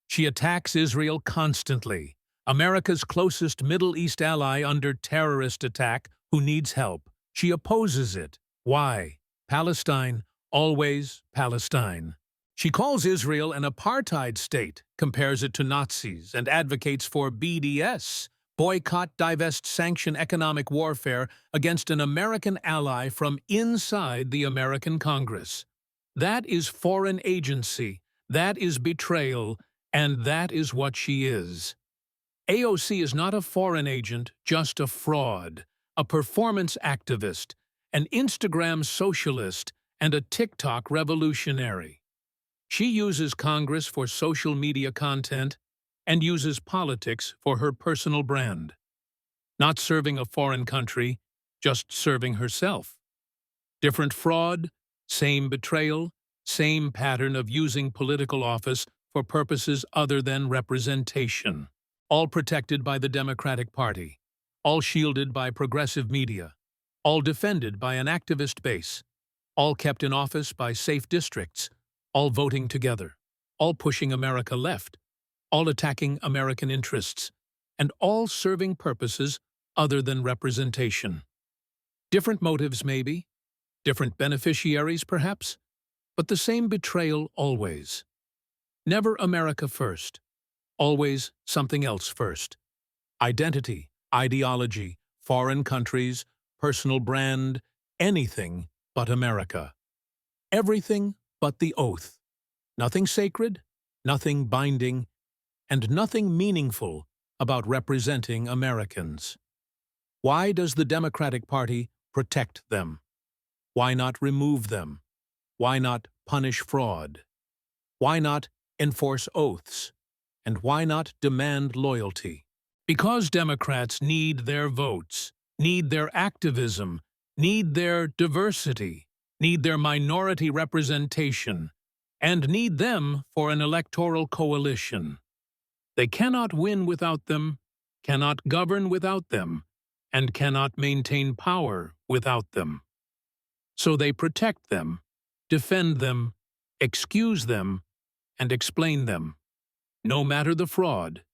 She attacks Israel constantly, America's closest Middle East ally under terrorist attack who needs help. She opposes it. Why? Palestine, always Palestine. She calls Israel an apartheid state, compares it to Nazis, and advocates for BDS, boycott, divest, sanction economic warfare against an American ally from inside the American Congress. That is foreign agency, that is betrayal, and that is what she is. AOC is not a foreign agent, just a fraud, a performance activist, an Instagram socialist, and a TikTok revolutionary. She uses Congress for social media content and uses politics for her personal brand. Not serving a foreign country, just serving herself. Different fraud, same betrayal, same pattern of using political office for purposes other than representation, all protected by the Democratic Party, all shielded by progressive media, all defended by an activist base, all kept in office by safe districts, all voting together, all pushing America left, all attacking American interests, and all serving purposes other than representation. Different motives, maybe, different beneficiaries, perhaps, but the same betrayal always. Never America first, always something else first. Identity, ideology, foreign countries, personal brand, anything but America. Everything but the oath. Nothing sacred, nothing binding, and nothing meaningful about representing Americans. Why does the Democratic Party protect them? Why not remove them? Why not punish fraud? Why not enforce oaths? And why not demand loyalty? Because Democrats need their votes, need their activism, need their diversity, need their minority representation, and need them for an electoral coalition. They cannot win without them, cannot govern without them, and cannot maintain power without them. So they protect them, defend them, excuse them, and explain them, no matter the fraud,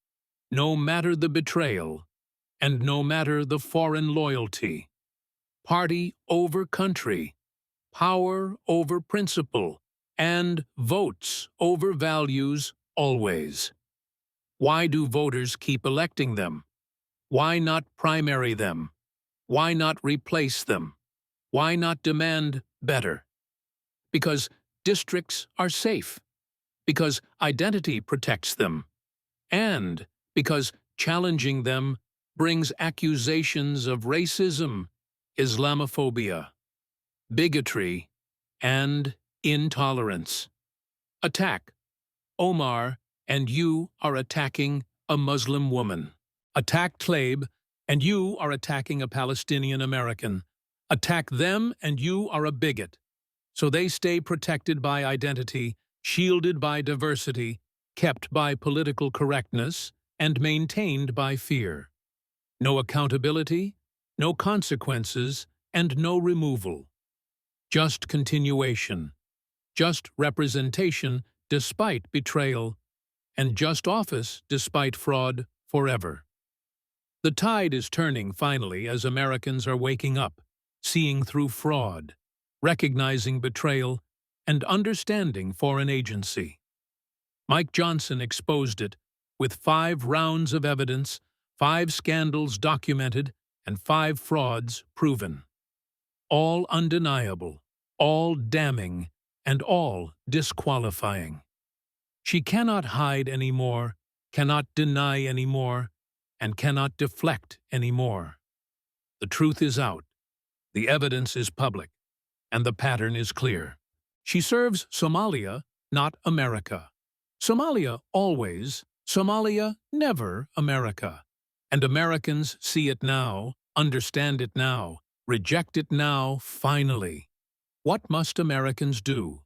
no matter the betrayal, and no matter the foreign loyalty. Party over country, power over principle, and votes over values always. Why do voters keep electing them? Why not primary them? Why not replace them? Why not demand better? Because districts are safe, because identity protects them, and because challenging them brings accusations of racism, Islamophobia, bigotry, and intolerance. Attack. Omar, and you are attacking a Muslim woman. Attack Tlaib, and you are attacking a Palestinian American. Attack them, and you are a bigot. So they stay protected by identity, shielded by diversity, kept by political correctness, and maintained by fear. No accountability, no consequences, and no removal. Just continuation. Just representation despite betrayal, and just office despite fraud forever. The tide is turning finally as Americans are waking up, seeing through fraud, recognizing betrayal, and understanding foreign agency. Mike Johnson exposed it with 5 rounds of evidence, 5 scandals documented, and 5 frauds proven. All undeniable, all damning, and all disqualifying. She cannot hide anymore, cannot deny anymore, and cannot deflect anymore. The truth is out, the evidence is public, and the pattern is clear. She serves Somalia, not America. Somalia always, Somalia never America. And Americans see it now, understand it now, reject it now, finally. What must Americans do?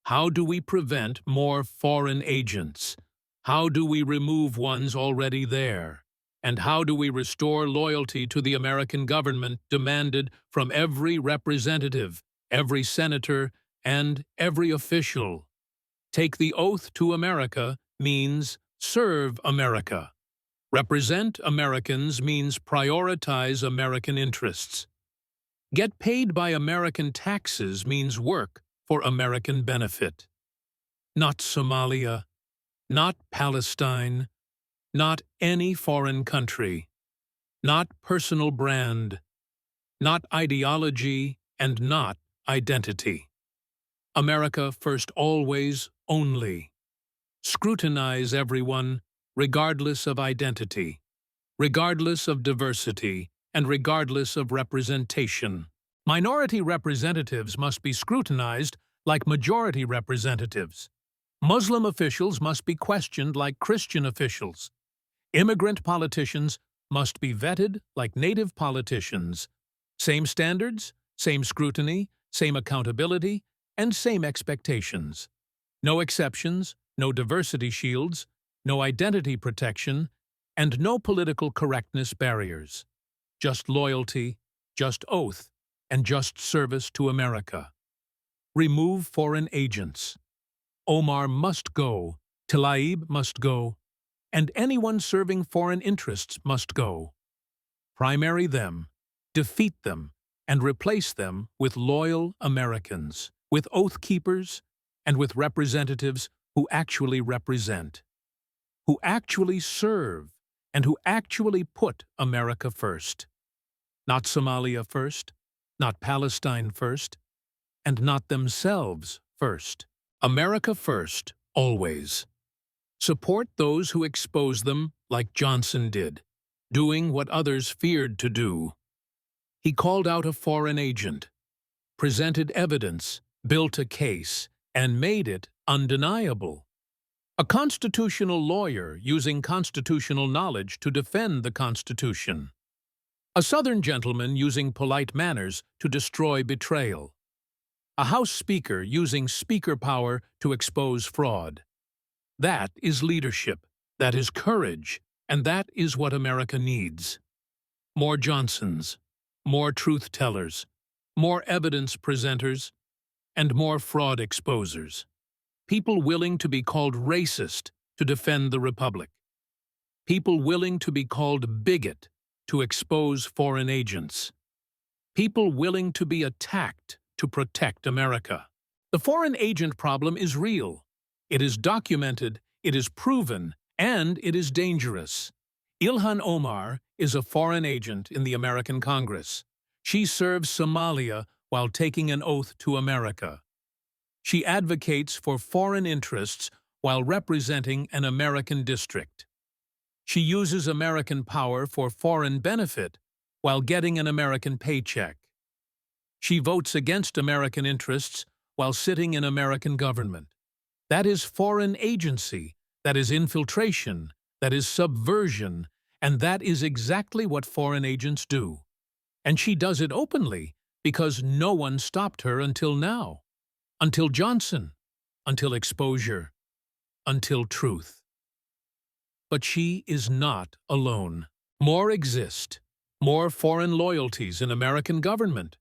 How do we prevent more foreign agents? How do we remove ones already there? And how do we restore loyalty to the American government demanded from every representative, every senator, and every official? Take the oath to America means serve America. Represent Americans means prioritize American interests. Get paid by American taxes means work for American benefit. Not Somalia, not Palestine, not any foreign country, not personal brand, not ideology, and not identity. America first always, only. Scrutinize everyone, regardless of identity, regardless of diversity, and regardless of representation. Minority representatives must be scrutinized like majority representatives. Muslim officials must be questioned like Christian officials. Immigrant politicians must be vetted like native politicians. Same standards, same scrutiny, same accountability, and same expectations. No exceptions, no diversity shields, no identity protection, and no political correctness barriers. Just loyalty, just oath, and just service to America. Remove foreign agents. Omar must go, Tlaib must go, and anyone serving foreign interests must go. Primary them, defeat them, and replace them with loyal Americans, with oath keepers, and with representatives who actually represent, who actually serve, and who actually put America first. Not Somalia first, not Palestine first, and not themselves first. America first, always. Support those who expose them like Johnson did, doing what others feared to do. He called out a foreign agent, presented evidence, built a case, and made it undeniable. A constitutional lawyer using constitutional knowledge to defend the Constitution. A Southern gentleman using polite manners to destroy betrayal. A House Speaker using speaker power to expose fraud. That is leadership, that is courage, and that is what America needs. More Johnsons, more truth-tellers, more evidence presenters, and more fraud exposers. People willing to be called racist to defend the Republic. People willing to be called bigot to expose foreign agents. People willing to be attacked to protect America. The foreign agent problem is real. It is documented, it is proven, and it is dangerous. Ilhan Omar is a foreign agent in the American Congress. She serves Somalia while taking an oath to America. She advocates for foreign interests while representing an American district. She uses American power for foreign benefit while getting an American paycheck. She votes against American interests while sitting in American government. That is foreign agency, that is infiltration, that is subversion, and that is exactly what foreign agents do. And she does it openly because no one stopped her until now. Until Johnson, until exposure, until truth. But she is not alone. More exist. More foreign loyalties in American government.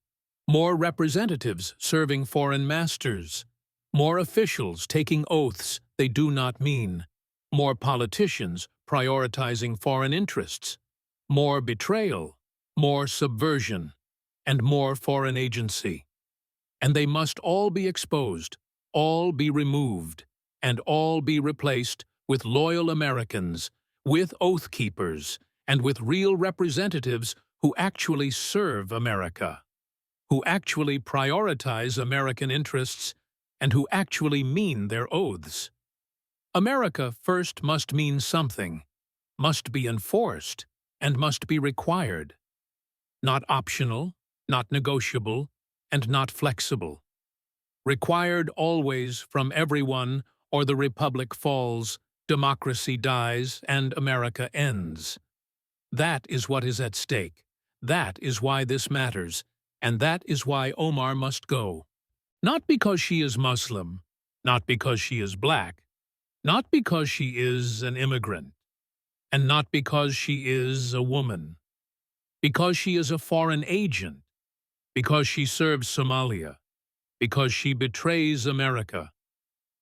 More representatives serving foreign masters. More officials taking oaths they do not mean. More politicians prioritizing foreign interests. More betrayal. More subversion. And more foreign agency. And they must all be exposed, all be removed, and all be replaced with loyal Americans, with oath keepers, and with real representatives who actually serve America, who actually prioritize American interests, and who actually mean their oaths. America first must mean something, must be enforced, and must be required. Not optional, not negotiable, and not flexible. Required always from everyone, or the Republic falls, democracy dies, and America ends. That is what is at stake. That is why this matters, and that is why Omar must go. Not because she is Muslim, not because she is black, not because she is an immigrant, and not because she is a woman. Because she is a foreign agent. Because she serves Somalia, because she betrays America,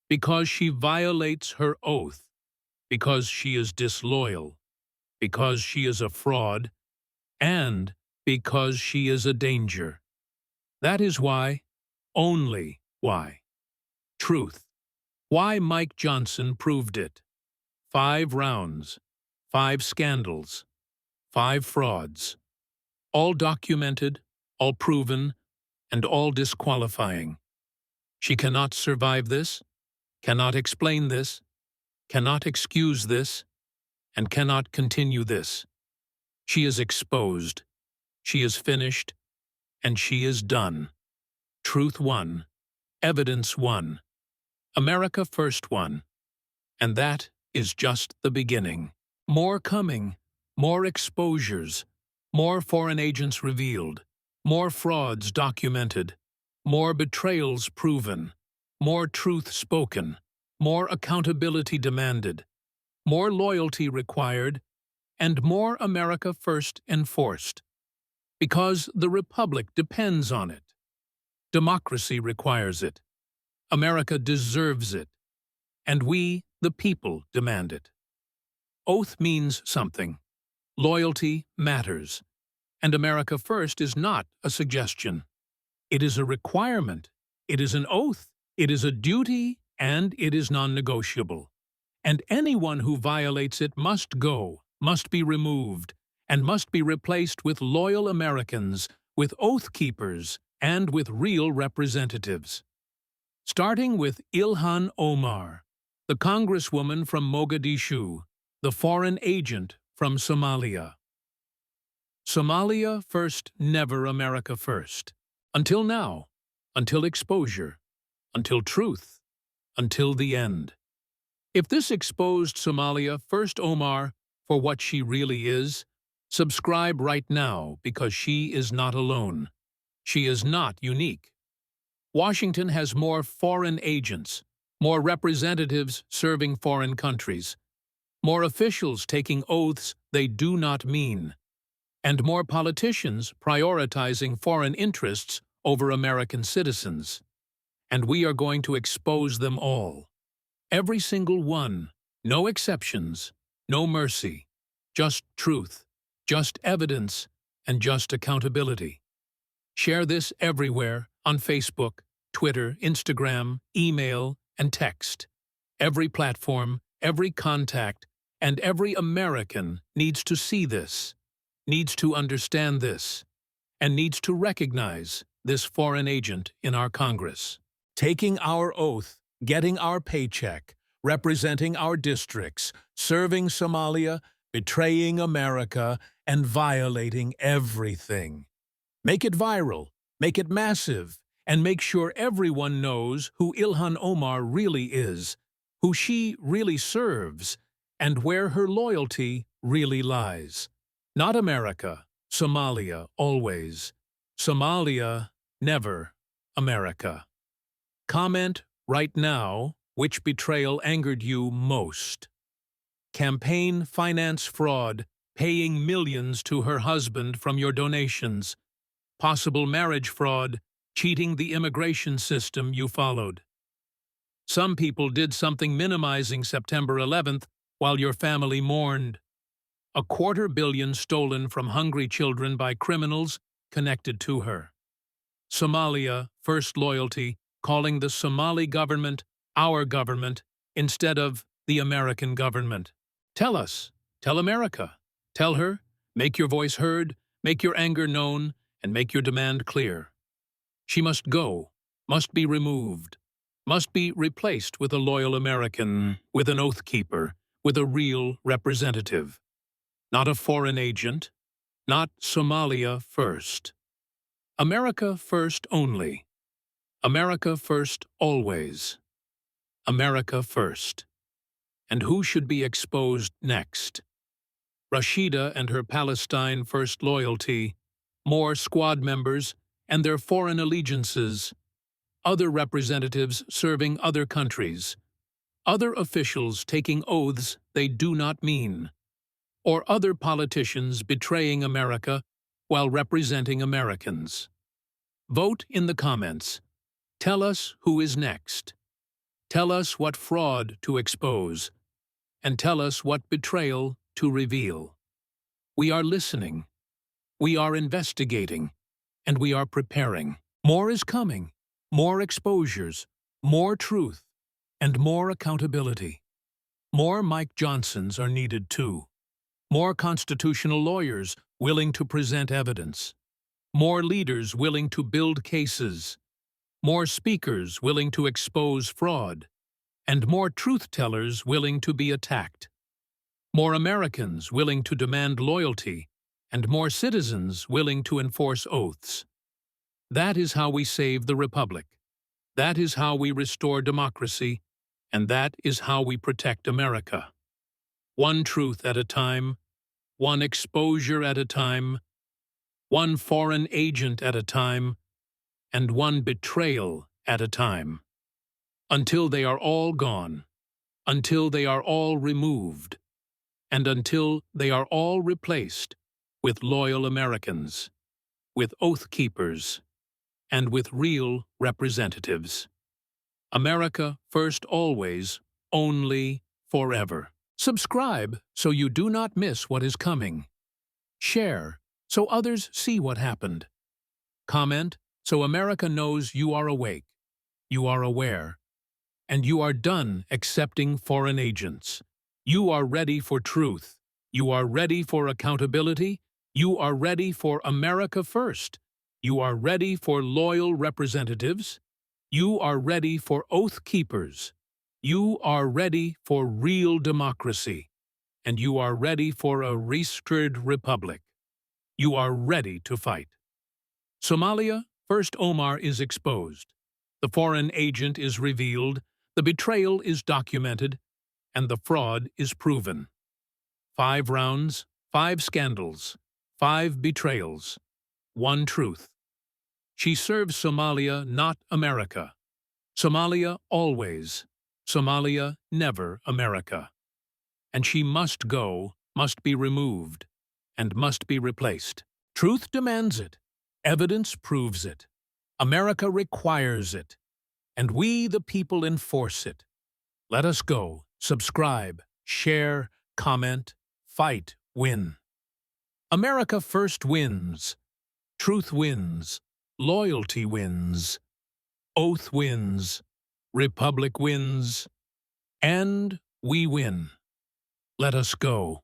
because she violates her oath, because she is disloyal, because she is a fraud, and because she is a danger. That is why, only why. Truth. Why Mike Johnson proved it. 5 rounds, 5 scandals, 5 frauds, all documented, all proven, and all disqualifying. She cannot survive this, cannot explain this, cannot excuse this, and cannot continue this. She is exposed, she is finished, and she is done. Truth won, evidence won, America first won, and that is just the beginning. More coming, more exposures, more foreign agents revealed, more frauds documented, more betrayals proven, more truth spoken, more accountability demanded, more loyalty required, and more America First enforced. Because the Republic depends on it. Democracy requires it. America deserves it. And we, the people, demand it. Oath means something. Loyalty matters. And America First is not a suggestion. It is a requirement. It is an oath. It is a duty, and it is non-negotiable. And anyone who violates it must go, must be removed, and must be replaced with loyal Americans, with oath keepers, and with real representatives. Starting with Ilhan Omar, the congresswoman from Mogadishu, the foreign agent from Somalia. Somalia first, never America first. Until now, until exposure, until truth, until the end. If this exposed Somalia first Omar for what she really is, subscribe right now because she is not alone. She is not unique. Washington has more foreign agents, more representatives serving foreign countries, more officials taking oaths they do not mean, and more politicians prioritizing foreign interests over American citizens. And we are going to expose them all. Every single one, no exceptions, no mercy, just truth, just evidence, and just accountability. Share this everywhere, on Facebook, Twitter, Instagram, email, and text. Every platform, every contact, and every American needs to see this, needs to understand this, and needs to recognize this foreign agent in our Congress. Taking our oath, getting our paycheck, representing our districts, serving Somalia, betraying America, and violating everything. Make it viral, make it massive, and make sure everyone knows who Ilhan Omar really is, who she really serves, and where her loyalty really lies. Not America, Somalia, always. Somalia, never America. Comment right now which betrayal angered you most. Campaign finance fraud, paying millions to her husband from your donations. Possible marriage fraud, cheating the immigration system you followed. Some people did something minimizing September 11th while your family mourned. $250 million stolen from hungry children by criminals connected to her. Somalia, first loyalty, calling the Somali government our government instead of the American government. Tell us, tell America, tell her, make your voice heard, make your anger known, and make your demand clear. She must go, must be removed, must be replaced with a loyal American, with an oath keeper, with a real representative. Not a foreign agent, not Somalia first. America first only. America first always. America first. And who should be exposed next? Rashida and her Palestine first loyalty, more squad members and their foreign allegiances, other representatives serving other countries, other officials taking oaths they do not mean, or other politicians betraying America while representing Americans. Vote in the comments. Tell us who is next. Tell us what fraud to expose, and tell us what betrayal to reveal. We are listening, we are investigating, and we are preparing. More is coming, more exposures, more truth, and more accountability. More Mike Johnsons are needed too. More constitutional lawyers willing to present evidence. More leaders willing to build cases. More speakers willing to expose fraud, and more truth-tellers willing to be attacked. More Americans willing to demand loyalty, and more citizens willing to enforce oaths. That is how we save the Republic. That is how we restore democracy, and that is how we protect America. One truth at a time, one exposure at a time, one foreign agent at a time, and one betrayal at a time, until they are all gone. until they are all removed, and until they are all replaced with loyal Americans, with oath keepers, and with real representatives. America first always, only forever. Subscribe so you do not miss what is coming. Share so others see what happened. Comment so America knows you are awake, you are aware, and you are done accepting foreign agents. You are ready for truth. You are ready for accountability. You are ready for America first. You are ready for loyal representatives. You are ready for oath keepers. You are ready for real democracy. And you are ready for a restored republic. You are ready to fight. Somalia, first Omar is exposed. The foreign agent is revealed, the betrayal is documented, and the fraud is proven. 5 rounds, 5 scandals, 5 betrayals, 1 truth. She serves Somalia, not America. Somalia always. Somalia never America. And she must go, must be removed, and must be replaced. Truth demands it. Evidence proves it. America requires it. And we, the people, enforce it. Let us go. Subscribe, share, comment, fight, win. America first wins. Truth wins. Loyalty wins. Oath wins. Republic wins. And we win. Let us go.